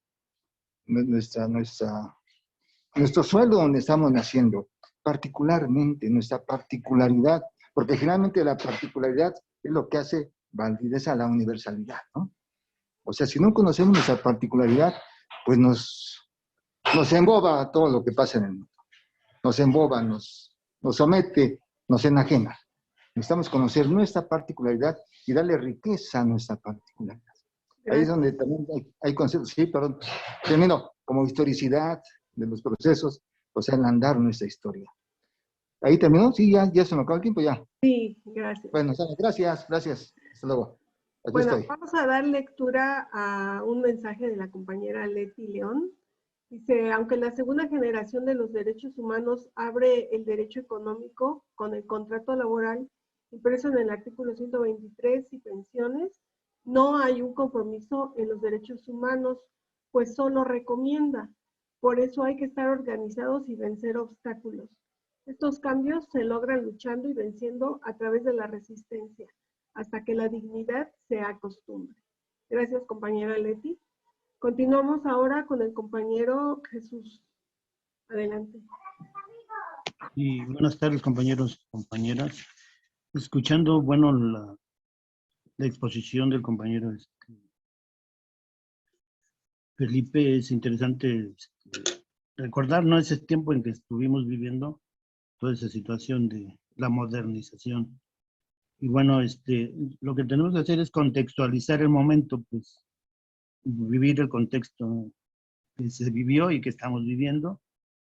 nuestro suelo donde estamos naciendo, particularmente nuestra particularidad, porque generalmente la particularidad es lo que hace validez a la universalidad, ¿no? O sea, si no conocemos nuestra particularidad, pues nos emboba todo lo que pasa en el mundo. Nos emboba, nos somete, nos enajena. Necesitamos conocer nuestra particularidad y darle riqueza a nuestra particularidad. Ahí es donde también hay conceptos, sí, perdón, termino, como historicidad de los procesos, o sea, el andar nuestra historia. ¿Ahí terminó? Sí, ya se me acabó el tiempo, ya. Sí, gracias. Bueno, gracias. Hasta luego. Aquí bueno, estoy. Vamos a dar lectura a un mensaje de la compañera Leti León. Dice, aunque la segunda generación de los derechos humanos abre el derecho económico con el contrato laboral impreso en el artículo 123 y pensiones, no hay un compromiso en los derechos humanos, pues solo recomienda. Por eso hay que estar organizados y vencer obstáculos. Estos cambios se logran luchando y venciendo a través de la resistencia, hasta que la dignidad se acostumbre. Gracias, compañera Leti. Continuamos ahora con el compañero Jesús. Adelante. Y buenas tardes, compañeros y compañeras. Escuchando, bueno, la exposición del compañero Felipe, es interesante recordar, ¿no?, ese tiempo en que estuvimos viviendo toda esa situación de la modernización. Y bueno, lo que tenemos que hacer es contextualizar el momento, pues, vivir el contexto que se vivió y que estamos viviendo,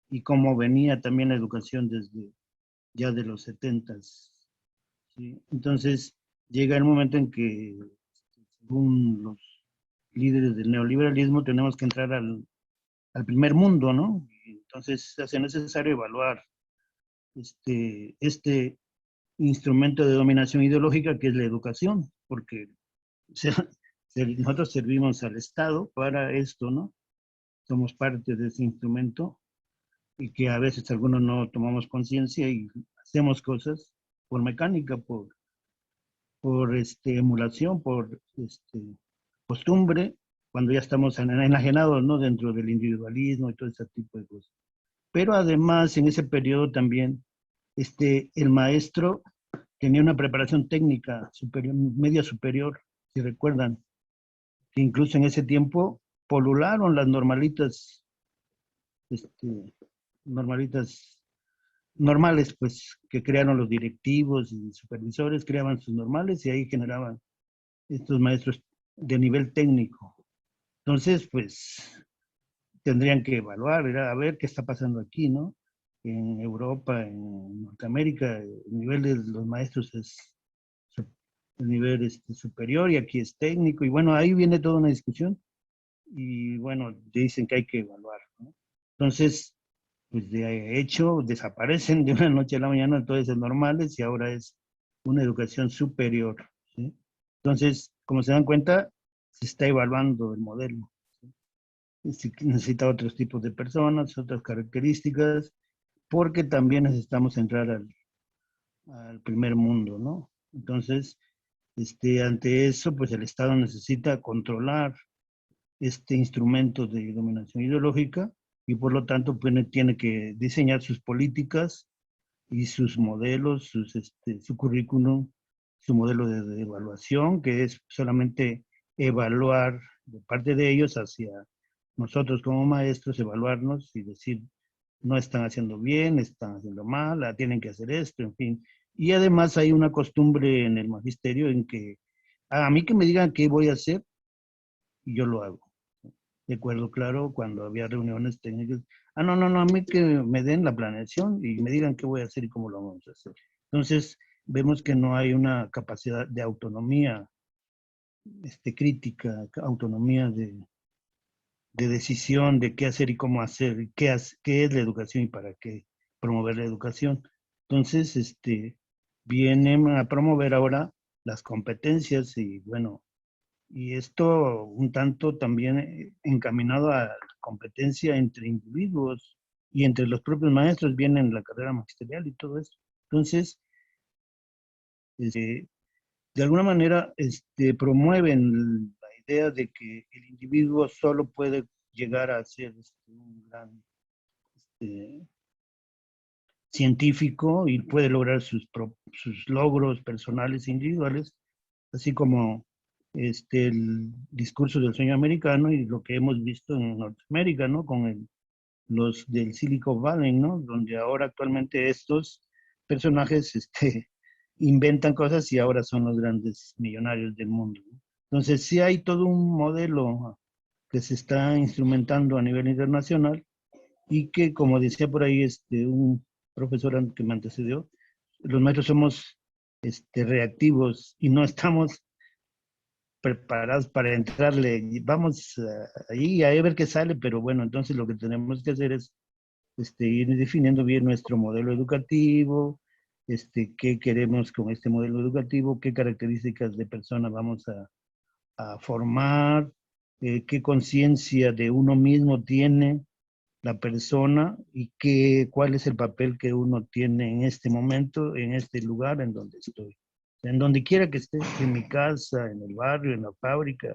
y cómo venía también la educación desde ya de los 70s. ¿Sí? Entonces, llega el momento en que, según los líderes del neoliberalismo, tenemos que entrar al primer mundo, ¿no? Y entonces se hace necesario evaluar este instrumento de dominación ideológica que es la educación, porque nosotros servimos al Estado para esto, ¿no? Somos parte de ese instrumento y que a veces algunos no tomamos conciencia y hacemos cosas por mecánica, por emulación, por costumbre, cuando ya estamos enajenados, ¿no?, dentro del individualismo y todo ese tipo de cosas. Pero además, en ese periodo también, el maestro tenía una preparación técnica superior, media superior, si recuerdan, que incluso en ese tiempo polularon las normalitas, normales, pues, que crearon los directivos y supervisores, creaban sus normales y ahí generaban estos maestros de nivel técnico. Entonces, pues, tendrían que evaluar, a ver qué está pasando aquí, ¿no? En Europa, en Norteamérica, el nivel de los maestros es el nivel superior y aquí es técnico. Y bueno, ahí viene toda una discusión. Y bueno, dicen que hay que evaluar, ¿no? Entonces, pues de hecho, desaparecen de una noche a la mañana todos esos normales y ahora es una educación superior, ¿sí? Entonces, como se dan cuenta, se está evaluando el modelo, ¿sí? Necesita otros tipos de personas, otras características, porque también necesitamos entrar al primer mundo, ¿no? Entonces, ante eso, pues el Estado necesita controlar este instrumento de dominación ideológica y por lo tanto pues, tiene que diseñar sus políticas y sus modelos, su currículum, su modelo de evaluación, que es solamente evaluar de parte de ellos hacia nosotros como maestros, evaluarnos y decir, no están haciendo bien, están haciendo mal, tienen que hacer esto, en fin. Y además hay una costumbre en el magisterio en que a mí que me digan qué voy a hacer, y yo lo hago. De acuerdo, claro, cuando había reuniones técnicas. No, a mí que me den la planeación y me digan qué voy a hacer y cómo lo vamos a hacer. Entonces, vemos que no hay una capacidad de autonomía crítica, autonomía de decisión de qué hacer y cómo hacer, qué es la educación y para qué promover la educación. Entonces, vienen a promover ahora las competencias y bueno, y esto un tanto también encaminado a la competencia entre individuos y entre los propios maestros, viene en la carrera magisterial y todo eso. Entonces, de alguna manera promueven la idea de que el individuo solo puede llegar a ser un gran científico y puede lograr sus logros personales e individuales, así como el discurso del sueño americano y lo que hemos visto en Norteamérica, ¿no? Con los del Silicon Valley, ¿no? Donde ahora actualmente estos personajes inventan cosas y ahora son los grandes millonarios del mundo, ¿no? Entonces sí hay todo un modelo que se está instrumentando a nivel internacional y que, como decía por ahí un profesor que me antecedió, los maestros somos reactivos y no estamos preparados para entrarle. Vamos ahí a ver qué sale, pero bueno, entonces lo que tenemos que hacer es ir definiendo bien nuestro modelo educativo, qué queremos con este modelo educativo, qué características de persona vamos a formar, qué conciencia de uno mismo tiene la persona y cuál es el papel que uno tiene en este momento, en este lugar en donde estoy. En donde quiera que esté, en mi casa, en el barrio, en la fábrica,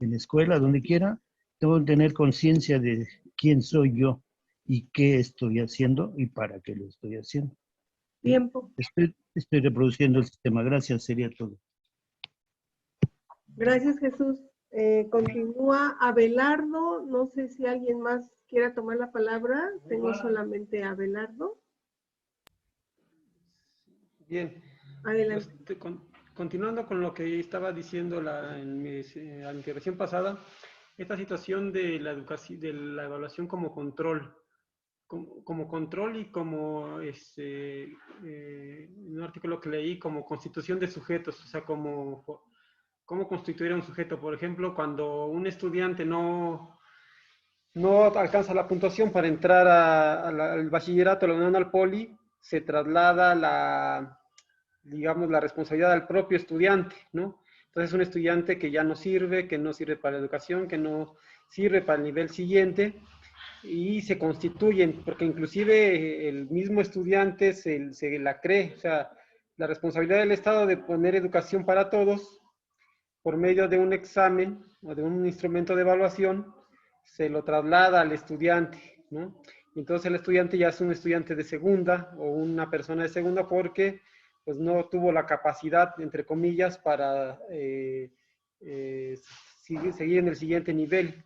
en la escuela, donde quiera, tengo que tener conciencia de quién soy yo y qué estoy haciendo y para qué lo estoy haciendo. Tiempo. Estoy reproduciendo el sistema. Gracias, sería todo. Gracias, Jesús. Continúa Abelardo. No sé si alguien más quiera tomar la palabra. Tengo solamente a Abelardo. Bien. Adelante. Pues, continuando con lo que estaba diciendo en la intervención pasada, esta situación de la educación, de la evaluación como control, como control y como un artículo que leí como constitución de sujetos, o sea, cómo constituir a un sujeto. Por ejemplo, cuando un estudiante no alcanza la puntuación para entrar al bachillerato, a la UNAM, al poli, se traslada digamos, la responsabilidad al propio estudiante, ¿no? Entonces, un estudiante que ya no sirve, que no sirve para la educación, que no sirve para el nivel siguiente, y se constituyen, porque inclusive el mismo estudiante se la cree, o sea, la responsabilidad del Estado de poner educación para todos, por medio de un examen o de un instrumento de evaluación, se lo traslada al estudiante, ¿no? Entonces el estudiante ya es un estudiante de segunda o una persona de segunda porque pues no tuvo la capacidad, entre comillas, para seguir en el siguiente nivel.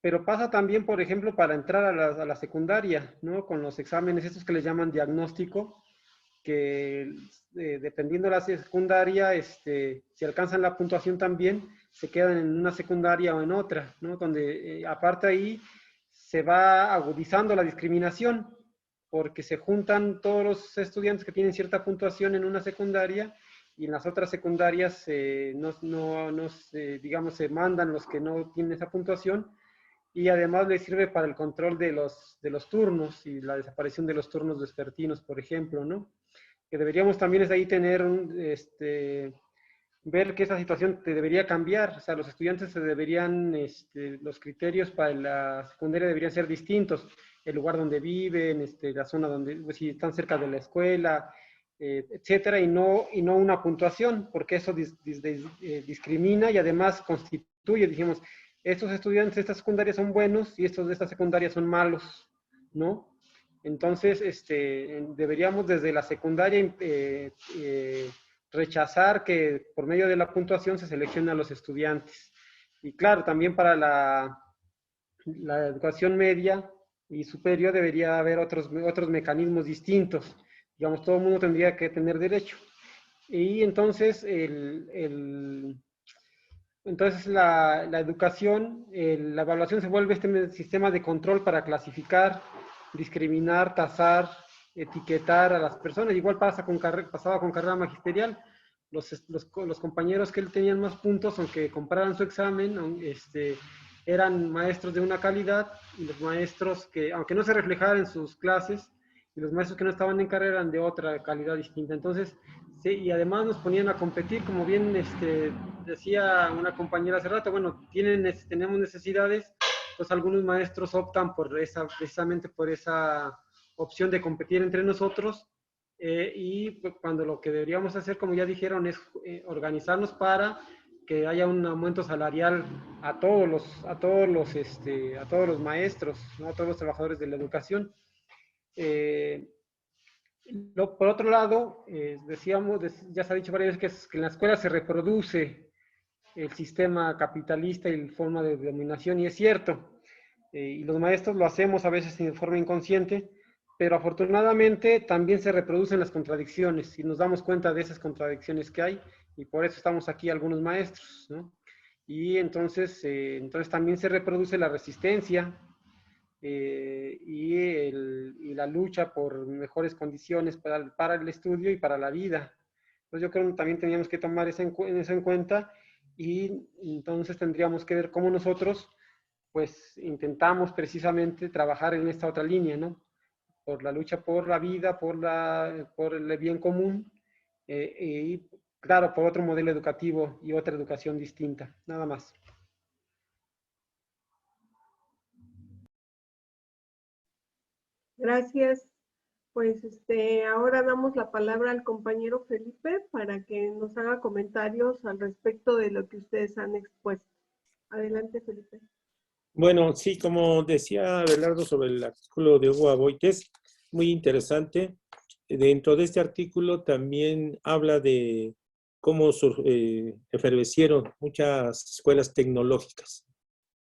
Pero pasa también, por ejemplo, para entrar a la secundaria, ¿no? Con los exámenes estos que le llaman diagnóstico, que dependiendo de la secundaria, si alcanzan la puntuación también, se quedan en una secundaria o en otra, ¿no? Donde aparte ahí se va agudizando la discriminación, porque se juntan todos los estudiantes que tienen cierta puntuación en una secundaria y en las otras secundarias digamos, se mandan los que no tienen esa puntuación, y además le sirve para el control de los turnos y la desaparición de los turnos vespertinos, por ejemplo, ¿no? Que deberíamos también es ahí tener ver que esa situación te debería cambiar. O sea, los estudiantes se deberían, los criterios para la secundaria deberían ser distintos. El lugar donde viven, la zona donde, pues, si están cerca de la escuela, etcétera, y no una puntuación, porque eso discrimina y además constituye, dijimos, estos estudiantes de esta secundaria son buenos y estos de esta secundaria son malos, ¿no? Entonces, deberíamos desde la secundaria rechazar que por medio de la puntuación se seleccione a los estudiantes. Y claro, también para la educación media y superior debería haber otros mecanismos distintos. Digamos, todo el mundo tendría que tener derecho. Y entonces, la educación, la evaluación se vuelve este sistema de control para clasificar, discriminar, tasar, etiquetar a las personas. Igual pasaba con carrera magisterial. Los compañeros que tenían más puntos, aunque compraran su examen, eran maestros de una calidad, y los maestros que, aunque no se reflejaran en sus clases, y los maestros que no estaban en carrera eran de otra calidad distinta. Entonces, sí, y además nos ponían a competir, como bien decía una compañera hace rato, bueno, tenemos necesidades, pues algunos maestros optan precisamente por esa opción de competir entre nosotros, y pues, cuando lo que deberíamos hacer, como ya dijeron, es organizarnos para que haya un aumento salarial a todos los maestros, ¿no? A todos los trabajadores de la educación. Por otro lado, decíamos, ya se ha dicho varias veces que en la escuela se reproduce el sistema capitalista y la forma de dominación, y es cierto, y los maestros lo hacemos a veces de forma inconsciente, pero afortunadamente también se reproducen las contradicciones y nos damos cuenta de esas contradicciones que hay, y por eso estamos aquí algunos maestros, ¿no? Y entonces también se reproduce la resistencia, y la lucha por mejores condiciones para el estudio y para la vida. Entonces yo creo que también teníamos que tomar eso en cuenta, y entonces tendríamos que ver cómo nosotros pues intentamos precisamente trabajar en esta otra línea, ¿no? Por la lucha por la vida, por el bien común, y claro, por otro modelo educativo y otra educación distinta. Nada más. Gracias. Pues ahora damos la palabra al compañero Felipe para que nos haga comentarios al respecto de lo que ustedes han expuesto. Adelante, Felipe. Bueno, sí, como decía Abelardo sobre el artículo de Hugo Aboites, muy interesante. Dentro de este artículo también habla de cómo efervescieron muchas escuelas tecnológicas.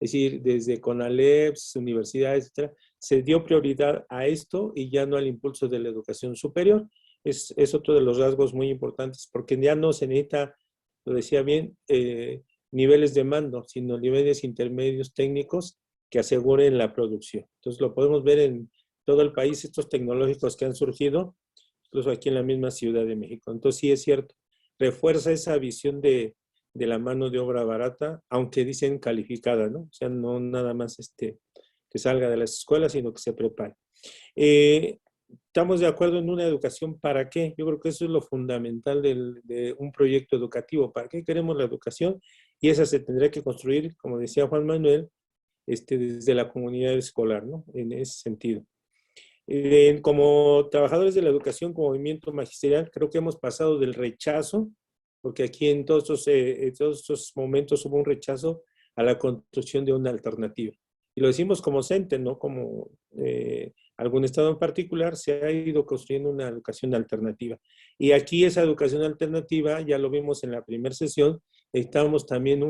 Es decir, desde CONALEPS, universidades, etcétera, se dio prioridad a esto y ya no al impulso de la educación superior. Es otro de los rasgos muy importantes, porque ya no se necesita, lo decía bien, niveles de mando, sino niveles intermedios técnicos que aseguren la producción. Entonces lo podemos ver en todo el país, estos tecnológicos que han surgido, incluso aquí en la misma Ciudad de México. Entonces sí es cierto, refuerza esa visión de la mano de obra barata, aunque dicen calificada, ¿no? O sea, no nada más que salga de las escuelas, sino que se prepare. Estamos de acuerdo en una educación, ¿para qué? Yo creo que eso es lo fundamental de un proyecto educativo. ¿Para qué queremos la educación? Y esa se tendrá que construir, como decía Juan Manuel, desde la comunidad escolar, ¿no? En ese sentido. Como trabajadores de la educación, como movimiento magisterial, creo que hemos pasado del rechazo, porque aquí en todos estos momentos hubo un rechazo a la construcción de una alternativa. Y lo decimos como CENTE, no como algún estado en particular, se ha ido construyendo una educación alternativa. Y aquí esa educación alternativa, ya lo vimos en la primera sesión, necesitamos también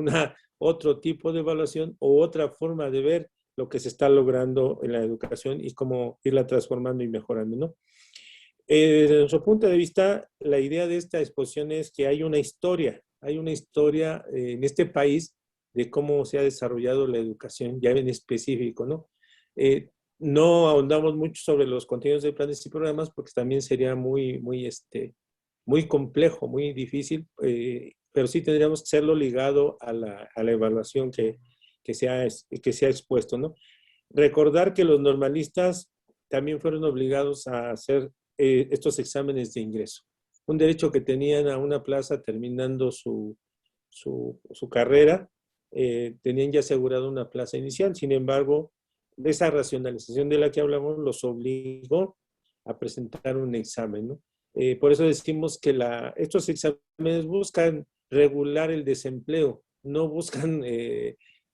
otro tipo de evaluación o otra forma de ver lo que se está logrando en la educación y cómo irla transformando y mejorando, ¿no? Desde nuestro punto de vista, la idea de esta exposición es que hay una historia en este país de cómo se ha desarrollado la educación, ya en específico, ¿no? No ahondamos mucho sobre los contenidos de planes y programas porque también sería muy muy complejo, muy difícil, pero sí tendríamos que hacerlo ligado a la evaluación que se ha expuesto, ¿no? Recordar que los normalistas también fueron obligados a hacer estos exámenes de ingreso. Un derecho que tenían a una plaza terminando su carrera, tenían ya asegurado una plaza inicial. Sin embargo, esa racionalización de la que hablamos los obligó a presentar un examen, ¿no? Por eso decimos que estos exámenes buscan regular el desempleo, no buscan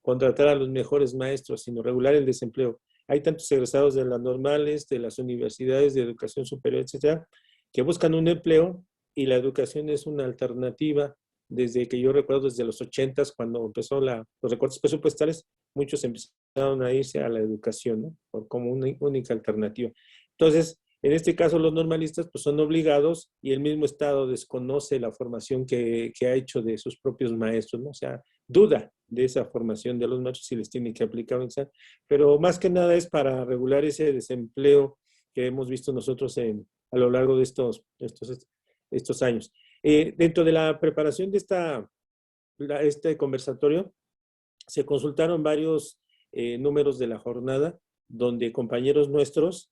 contratar a los mejores maestros, sino regular el desempleo. Hay tantos egresados de las normales, de las universidades de educación superior, etcétera, que buscan un empleo y la educación es una alternativa. Desde que yo recuerdo, desde los 80s, cuando empezó los recortes presupuestales, muchos empezaron a irse a la educación, ¿no? Como una única alternativa. Entonces, en este caso, los normalistas pues, son obligados y el mismo Estado desconoce la formación que ha hecho de sus propios maestros, ¿no? O sea, duda de esa formación de los maestros si les tiene que aplicar un examen. Pero más que nada es para regular ese desempleo que hemos visto nosotros a lo largo de estos años. Dentro de la preparación de este conversatorio, se consultaron varios números de la jornada donde compañeros nuestros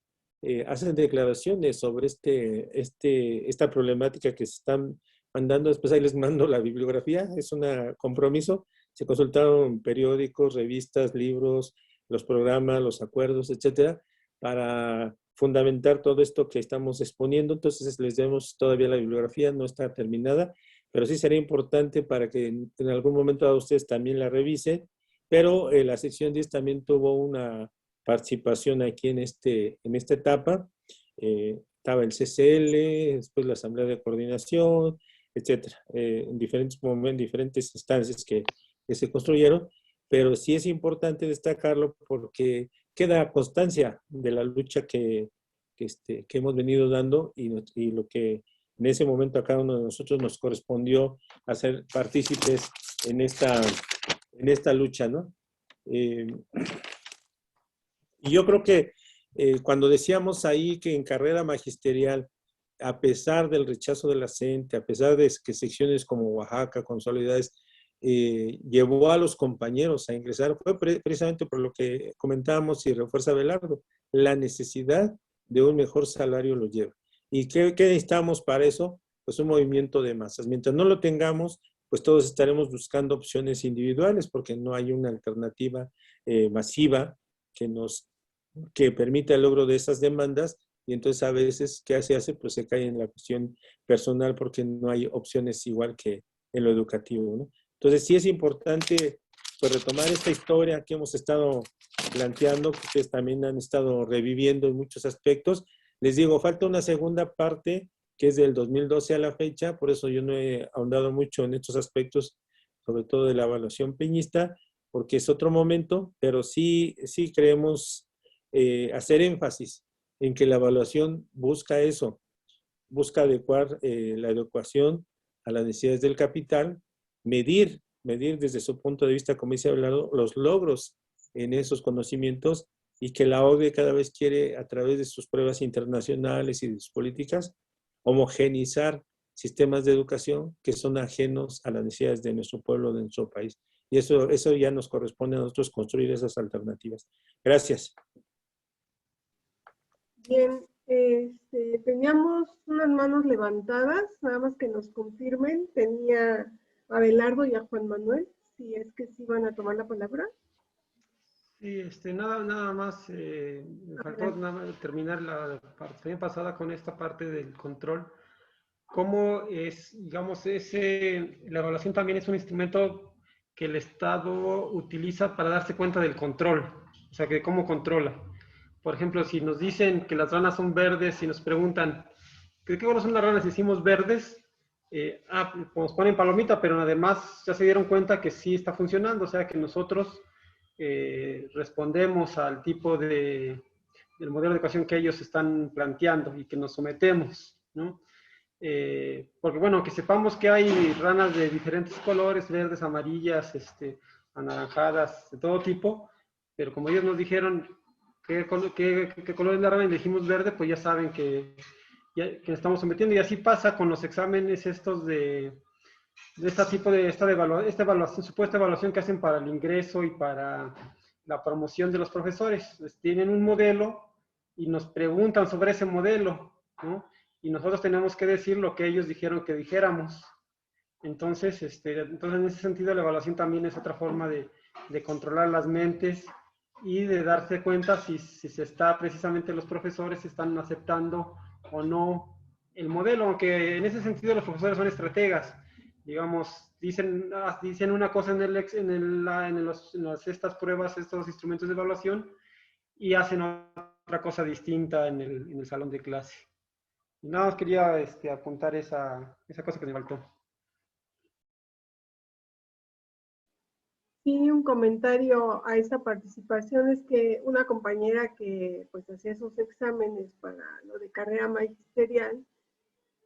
hacen declaraciones sobre esta problemática que se están mandando. Después ahí les mando la bibliografía, es un compromiso. Se consultaron periódicos, revistas, libros, los programas, los acuerdos, etcétera, para fundamentar todo esto que estamos exponiendo. Entonces les demos todavía la bibliografía, no está terminada, pero sí sería importante para que en algún momento a ustedes también la revisen. Pero la sección 10 también tuvo una participación aquí en esta etapa. Estaba el CCL, después la Asamblea de Coordinación, etcétera, en diferentes momentos, diferentes instancias que se construyeron, pero sí es importante destacarlo porque queda constancia de la lucha que hemos venido dando y lo que en ese momento a cada uno de nosotros nos correspondió hacer partícipes en esta lucha, ¿no? Y yo creo que cuando decíamos ahí que en carrera magisterial, a pesar del rechazo de la CENTE, a pesar de que secciones como Oaxaca, Consolidades, llevó a los compañeros a ingresar, fue precisamente por lo que comentábamos y refuerza Belardo, la necesidad de un mejor salario lo lleva. ¿Y qué necesitamos para eso? Pues un movimiento de masas. Mientras no lo tengamos, pues todos estaremos buscando opciones individuales porque no hay una alternativa masiva que permita el logro de esas demandas. Y entonces a veces, ¿qué se hace? Pues se cae en la cuestión personal porque no hay opciones igual que en lo educativo, ¿no? Entonces sí es importante pues, retomar esta historia que hemos estado planteando, que ustedes también han estado reviviendo en muchos aspectos. Les digo, falta una segunda parte que es del 2012 a la fecha, por eso yo no he ahondado mucho en estos aspectos, sobre todo de la evaluación peñista, porque es otro momento, pero sí creemos hacer énfasis en que la evaluación busca eso, busca adecuar la educación a las necesidades del capital, medir desde su punto de vista, como dice hablado, los logros en esos conocimientos y que la OCDE cada vez quiere, a través de sus pruebas internacionales y de sus políticas, homogenizar sistemas de educación que son ajenos a las necesidades de nuestro pueblo, de nuestro país. Y eso ya nos corresponde a nosotros construir esas alternativas. Gracias. Bien, teníamos unas manos levantadas, nada más que nos confirmen. Tenía a Belardo y a Juan Manuel, si es que sí van a tomar la palabra. Sí, nada más, me faltó nada más terminar la parte pasada con esta parte del control. ¿Cómo es, digamos, la evaluación también es un instrumento que el Estado utiliza para darse cuenta del control? O sea, que cómo controla. Por ejemplo, si nos dicen que las ranas son verdes y nos preguntan, ¿de qué color son las ranas? Y decimos verdes, nos ponen palomita, pero además ya se dieron cuenta que sí está funcionando, o sea que nosotros respondemos al tipo del modelo de educación que ellos están planteando y que nos sometemos, ¿no? Porque bueno, que sepamos que hay ranas de diferentes colores, verdes, amarillas, anaranjadas, de todo tipo, pero como ellos nos dijeron qué color es la rana y le dijimos verde, pues ya saben que que estamos sometiendo. Y así pasa con los exámenes estos de este tipo de, esta evaluación, supuesta evaluación que hacen para el ingreso y para la promoción de los profesores. Pues tienen un modelo y nos preguntan sobre ese modelo, ¿no? Y nosotros tenemos que decir lo que ellos dijeron que dijéramos. Entonces, en ese sentido, la evaluación también es otra forma de controlar las mentes y de darse cuenta si se está, precisamente los profesores están aceptando o no el modelo, aunque en ese sentido los profesores son estrategas. Digamos, dicen una cosa en estas pruebas, estos instrumentos de evaluación, y hacen otra cosa distinta en el salón de clase. Y nada más quería apuntar esa cosa que me faltó. Sí, un comentario a esa participación es que una compañera que pues hacía sus exámenes para lo de carrera magisterial,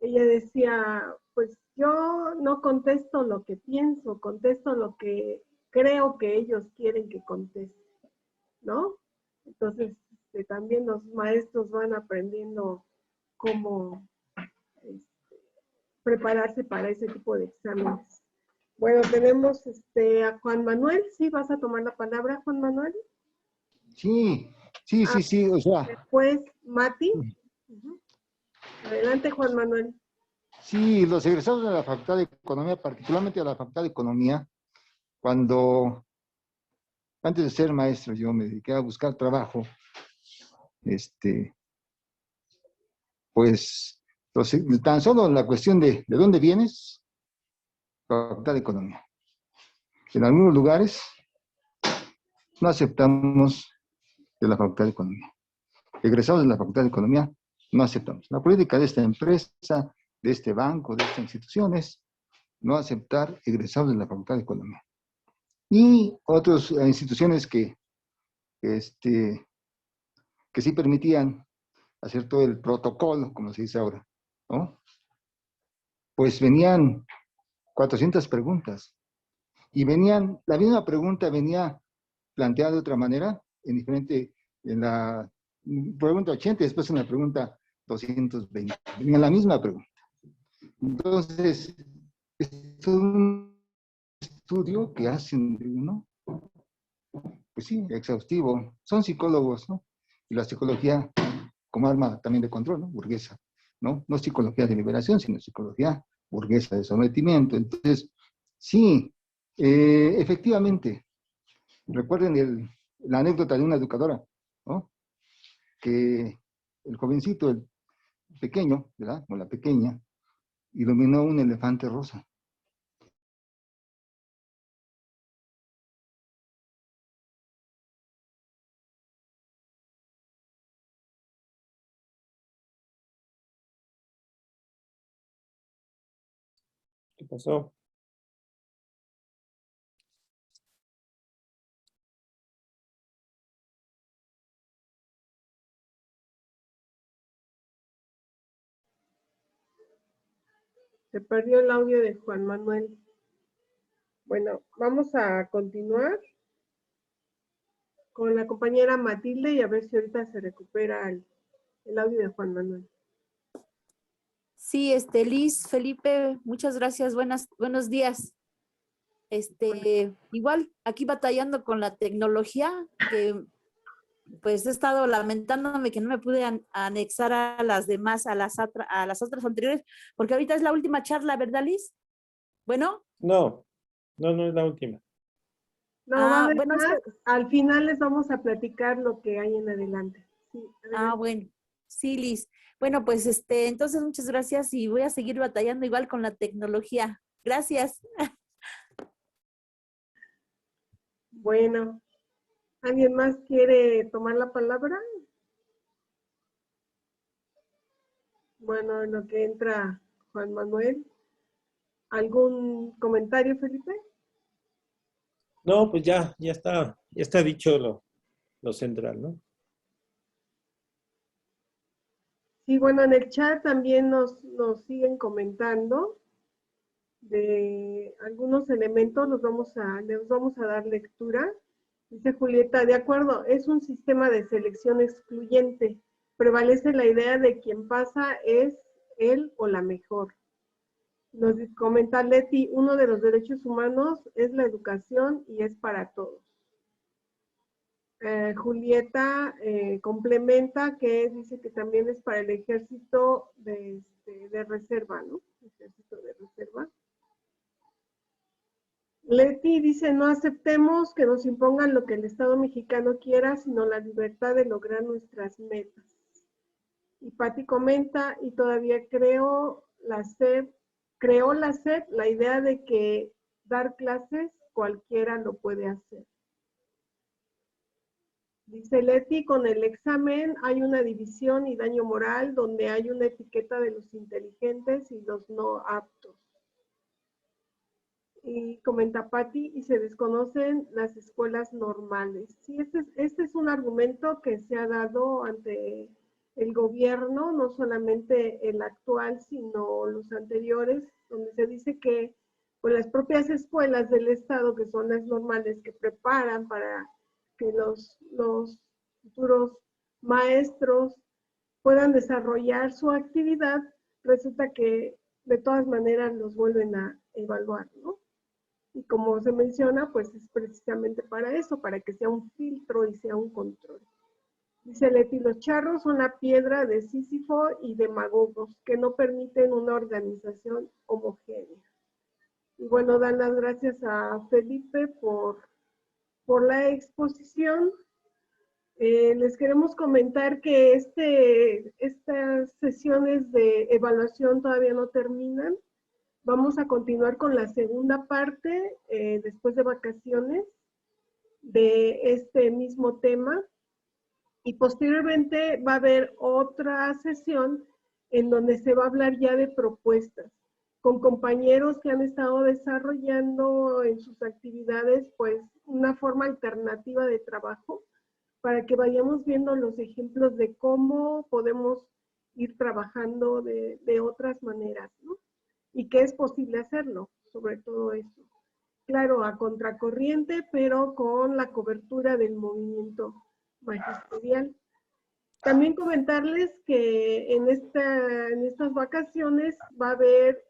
ella decía, pues yo no contesto lo que pienso, contesto lo que creo que ellos quieren que conteste, ¿no? Entonces, también los maestros van aprendiendo cómo prepararse para ese tipo de exámenes. Bueno, tenemos a Juan Manuel. ¿Sí vas a tomar la palabra, Juan Manuel? Sí, o sea. Después, Mati. Adelante, Juan Manuel. Sí, los egresados de la Facultad de Economía, particularmente de la Facultad de Economía, antes de ser maestro, yo me dediqué a buscar trabajo, pues, tan solo la cuestión de dónde vienes, la Facultad de Economía. En algunos lugares no aceptamos de la Facultad de Economía. Egresados de la Facultad de Economía no aceptamos. La política de esta empresa, de este banco, de estas instituciones, no aceptar egresados de la Facultad de Economía. Y otras instituciones que sí permitían hacer todo el protocolo, como se dice ahora, ¿no? Pues venían 400 preguntas. Y la misma pregunta venía planteada de otra manera, en la pregunta 80 y después en la pregunta 220. Venía la misma pregunta. Entonces, es un estudio que hacen de uno, pues sí, exhaustivo. Son psicólogos, ¿no? Y la psicología como arma también de control, ¿no? Burguesa, ¿no? No psicología de liberación, sino psicología burguesa de sometimiento. Entonces, sí, efectivamente, recuerden la anécdota de una educadora, ¿no? Que el jovencito, el pequeño, ¿verdad? O la pequeña, iluminó un elefante rosa. ¿Qué pasó? Se perdió el audio de Juan Manuel. Bueno, vamos a continuar con la compañera Matilde y a ver si ahorita se recupera el audio de Juan Manuel. Sí, Liz, Felipe, muchas gracias, buenos días. Igual, aquí batallando con la tecnología, que pues he estado lamentándome que no me pude anexar a las demás, a las otras anteriores, porque ahorita es la última charla, ¿verdad, Liz? Bueno. No es la última. No, bueno, al final les vamos a platicar lo que hay en adelante. Sí, bueno, sí, Liz. Bueno, pues entonces muchas gracias y voy a seguir batallando igual con la tecnología. Gracias. Bueno, ¿alguien más quiere tomar la palabra? Bueno, en lo que entra Juan Manuel. ¿Algún comentario, Felipe? No, pues ya está dicho lo central, ¿no? Sí, bueno, en el chat también nos siguen comentando de algunos elementos, les vamos a dar lectura. Dice Julieta, de acuerdo, es un sistema de selección excluyente. prevalece la idea de quien pasa es él o la mejor. Nos comenta Leti, uno de los derechos humanos es la educación y es para todos. Julieta complementa que dice que también es para el ejército de reserva, ¿no? Ejército de reserva. Leti dice, no aceptemos que nos impongan lo que el Estado mexicano quiera, sino la libertad de lograr nuestras metas. Y Pati comenta, y todavía creó la SEP la idea de que dar clases cualquiera lo puede hacer. Dice Leti, con el examen hay una división y daño moral donde hay una etiqueta de los inteligentes y los no aptos. Y comenta Pati, y se desconocen las escuelas normales. Sí, este es un argumento que se ha dado ante el gobierno, no solamente el actual, sino los anteriores, donde se dice que pues, las propias escuelas del Estado, que son las normales, que preparan para que los futuros maestros puedan desarrollar su actividad, resulta que de todas maneras los vuelven a evaluar, ¿no? Y como se menciona, pues es precisamente para eso, para que sea un filtro y sea un control. Dice Leti, los charros son la piedra de Sísifo y demagogos que no permiten una organización homogénea. Y bueno, dan las gracias a Felipe por la exposición. Les queremos comentar que estas sesiones de evaluación todavía no terminan. Vamos a continuar con la segunda parte, después de vacaciones, de este mismo tema. Y posteriormente va a haber otra sesión en donde se va a hablar ya de propuestas, con compañeros que han estado desarrollando en sus actividades, pues, una forma alternativa de trabajo, para que vayamos viendo los ejemplos de cómo podemos ir trabajando de otras maneras, ¿no? Y que es posible hacerlo, sobre todo eso. Claro, a contracorriente, pero con la cobertura del movimiento magisterial. También comentarles que en estas vacaciones va a haber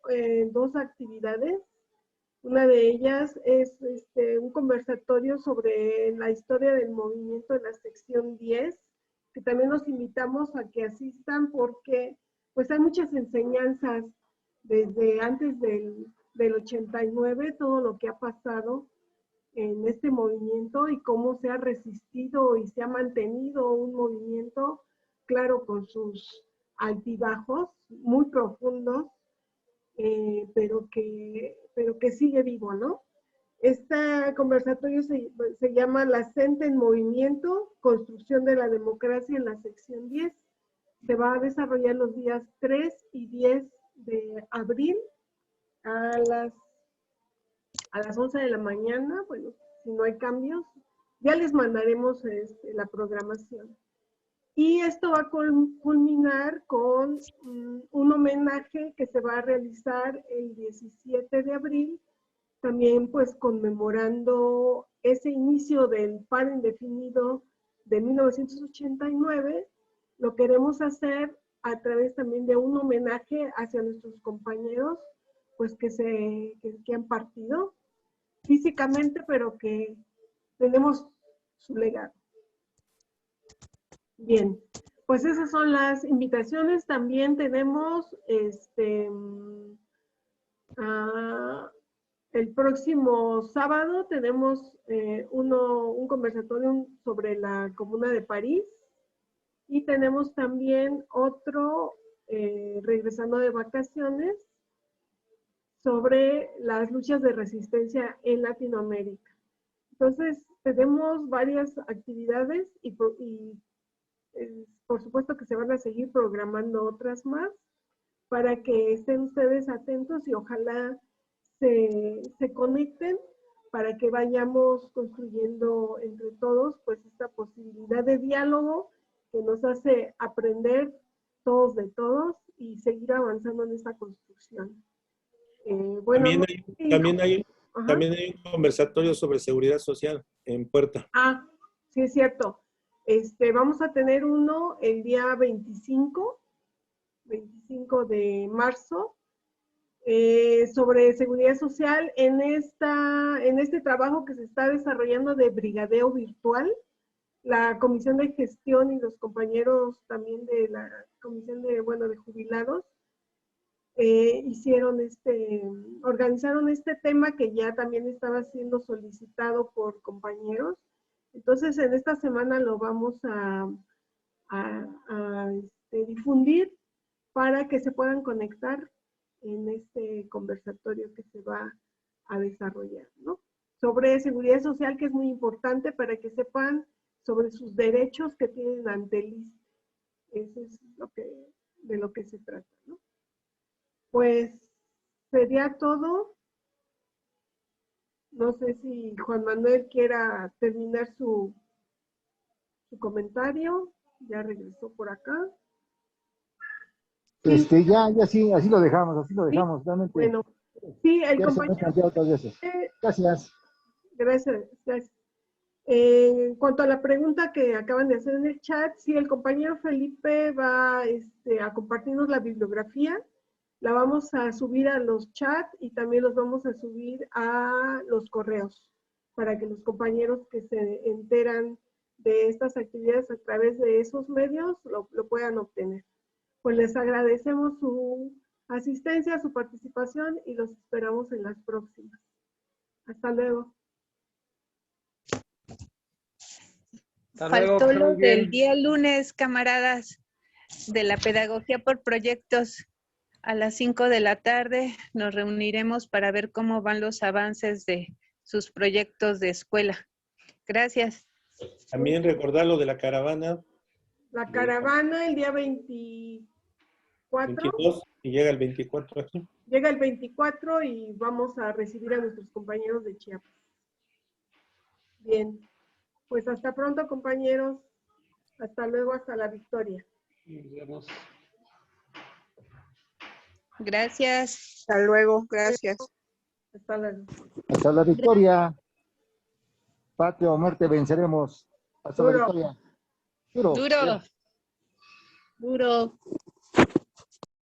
dos actividades. Una de ellas es un conversatorio sobre la historia del movimiento en la sección 10, que también los invitamos a que asistan porque pues hay muchas enseñanzas desde antes del 89, todo lo que ha pasado en este movimiento y cómo se ha resistido y se ha mantenido un movimiento, claro, con sus altibajos muy profundos, pero que sigue vivo, ¿no? Este conversatorio se llama La CENTE en Movimiento, Construcción de la Democracia en la sección 10. Se va a desarrollar los días 3 y 10 de abril a las 11 de la mañana. Bueno, si no hay cambios, ya les mandaremos la programación. Y esto va a culminar con un homenaje que se va a realizar el 17 de abril, también pues conmemorando ese inicio del paro indefinido de 1989. Lo queremos hacer a través también de un homenaje hacia nuestros compañeros, pues que han partido físicamente, pero que tenemos su legado. Bien, pues esas son las invitaciones. También tenemos el próximo sábado tenemos un conversatorio sobre la Comuna de París y tenemos también otro, regresando de vacaciones, sobre las luchas de resistencia en Latinoamérica. Entonces, tenemos varias actividades y por supuesto que se van a seguir programando otras más para que estén ustedes atentos y ojalá se conecten para que vayamos construyendo entre todos pues esta posibilidad de diálogo que nos hace aprender todos de todos y seguir avanzando en esta construcción. Bueno, también hay un conversatorio sobre seguridad social en Puerta. Ah, sí es cierto. Vamos a tener uno el día 25 de marzo, sobre seguridad social en este trabajo que se está desarrollando de brigadeo virtual. La Comisión de Gestión y los compañeros también de la Comisión de Jubilados organizaron este tema que ya también estaba siendo solicitado por compañeros. Entonces, en esta semana lo vamos a difundir para que se puedan conectar en este conversatorio que se va a desarrollar, ¿no? Sobre seguridad social, que es muy importante para que sepan sobre sus derechos que tienen ante el ISSSTE. Eso es de lo que se trata, ¿no? Pues sería todo. No sé si Juan Manuel quiera terminar su comentario. Ya regresó por acá. Ya sí, así lo dejamos, realmente. Bueno, sí, el Ya se me ha compañero. planteado otras veces. Gracias. Gracias. En cuanto a la pregunta que acaban de hacer en el chat, sí, el compañero Felipe va a compartirnos la bibliografía. La vamos a subir a los chats y también los vamos a subir a los correos para que los compañeros que se enteran de estas actividades a través de esos medios lo puedan obtener. Pues les agradecemos su asistencia, su participación y los esperamos en las próximas. Hasta luego. Hasta luego, Faltó que lo estén bien. del día lunes, camaradas, de la pedagogía por proyectos. A las 5 de la tarde nos reuniremos para ver cómo van los avances de sus proyectos de escuela. Gracias. También recordar lo de la caravana. La caravana el día 24. 22 y llega el 24 aquí. Llega el 24 y vamos a recibir a nuestros compañeros de Chiapas. Bien, pues hasta pronto, compañeros. Hasta luego, hasta la victoria. Nos vemos. Gracias. Hasta luego, gracias. Hasta luego. Hasta la victoria. Patria o muerte venceremos. Hasta la Duro. victoria. Duro. Duro. Duro.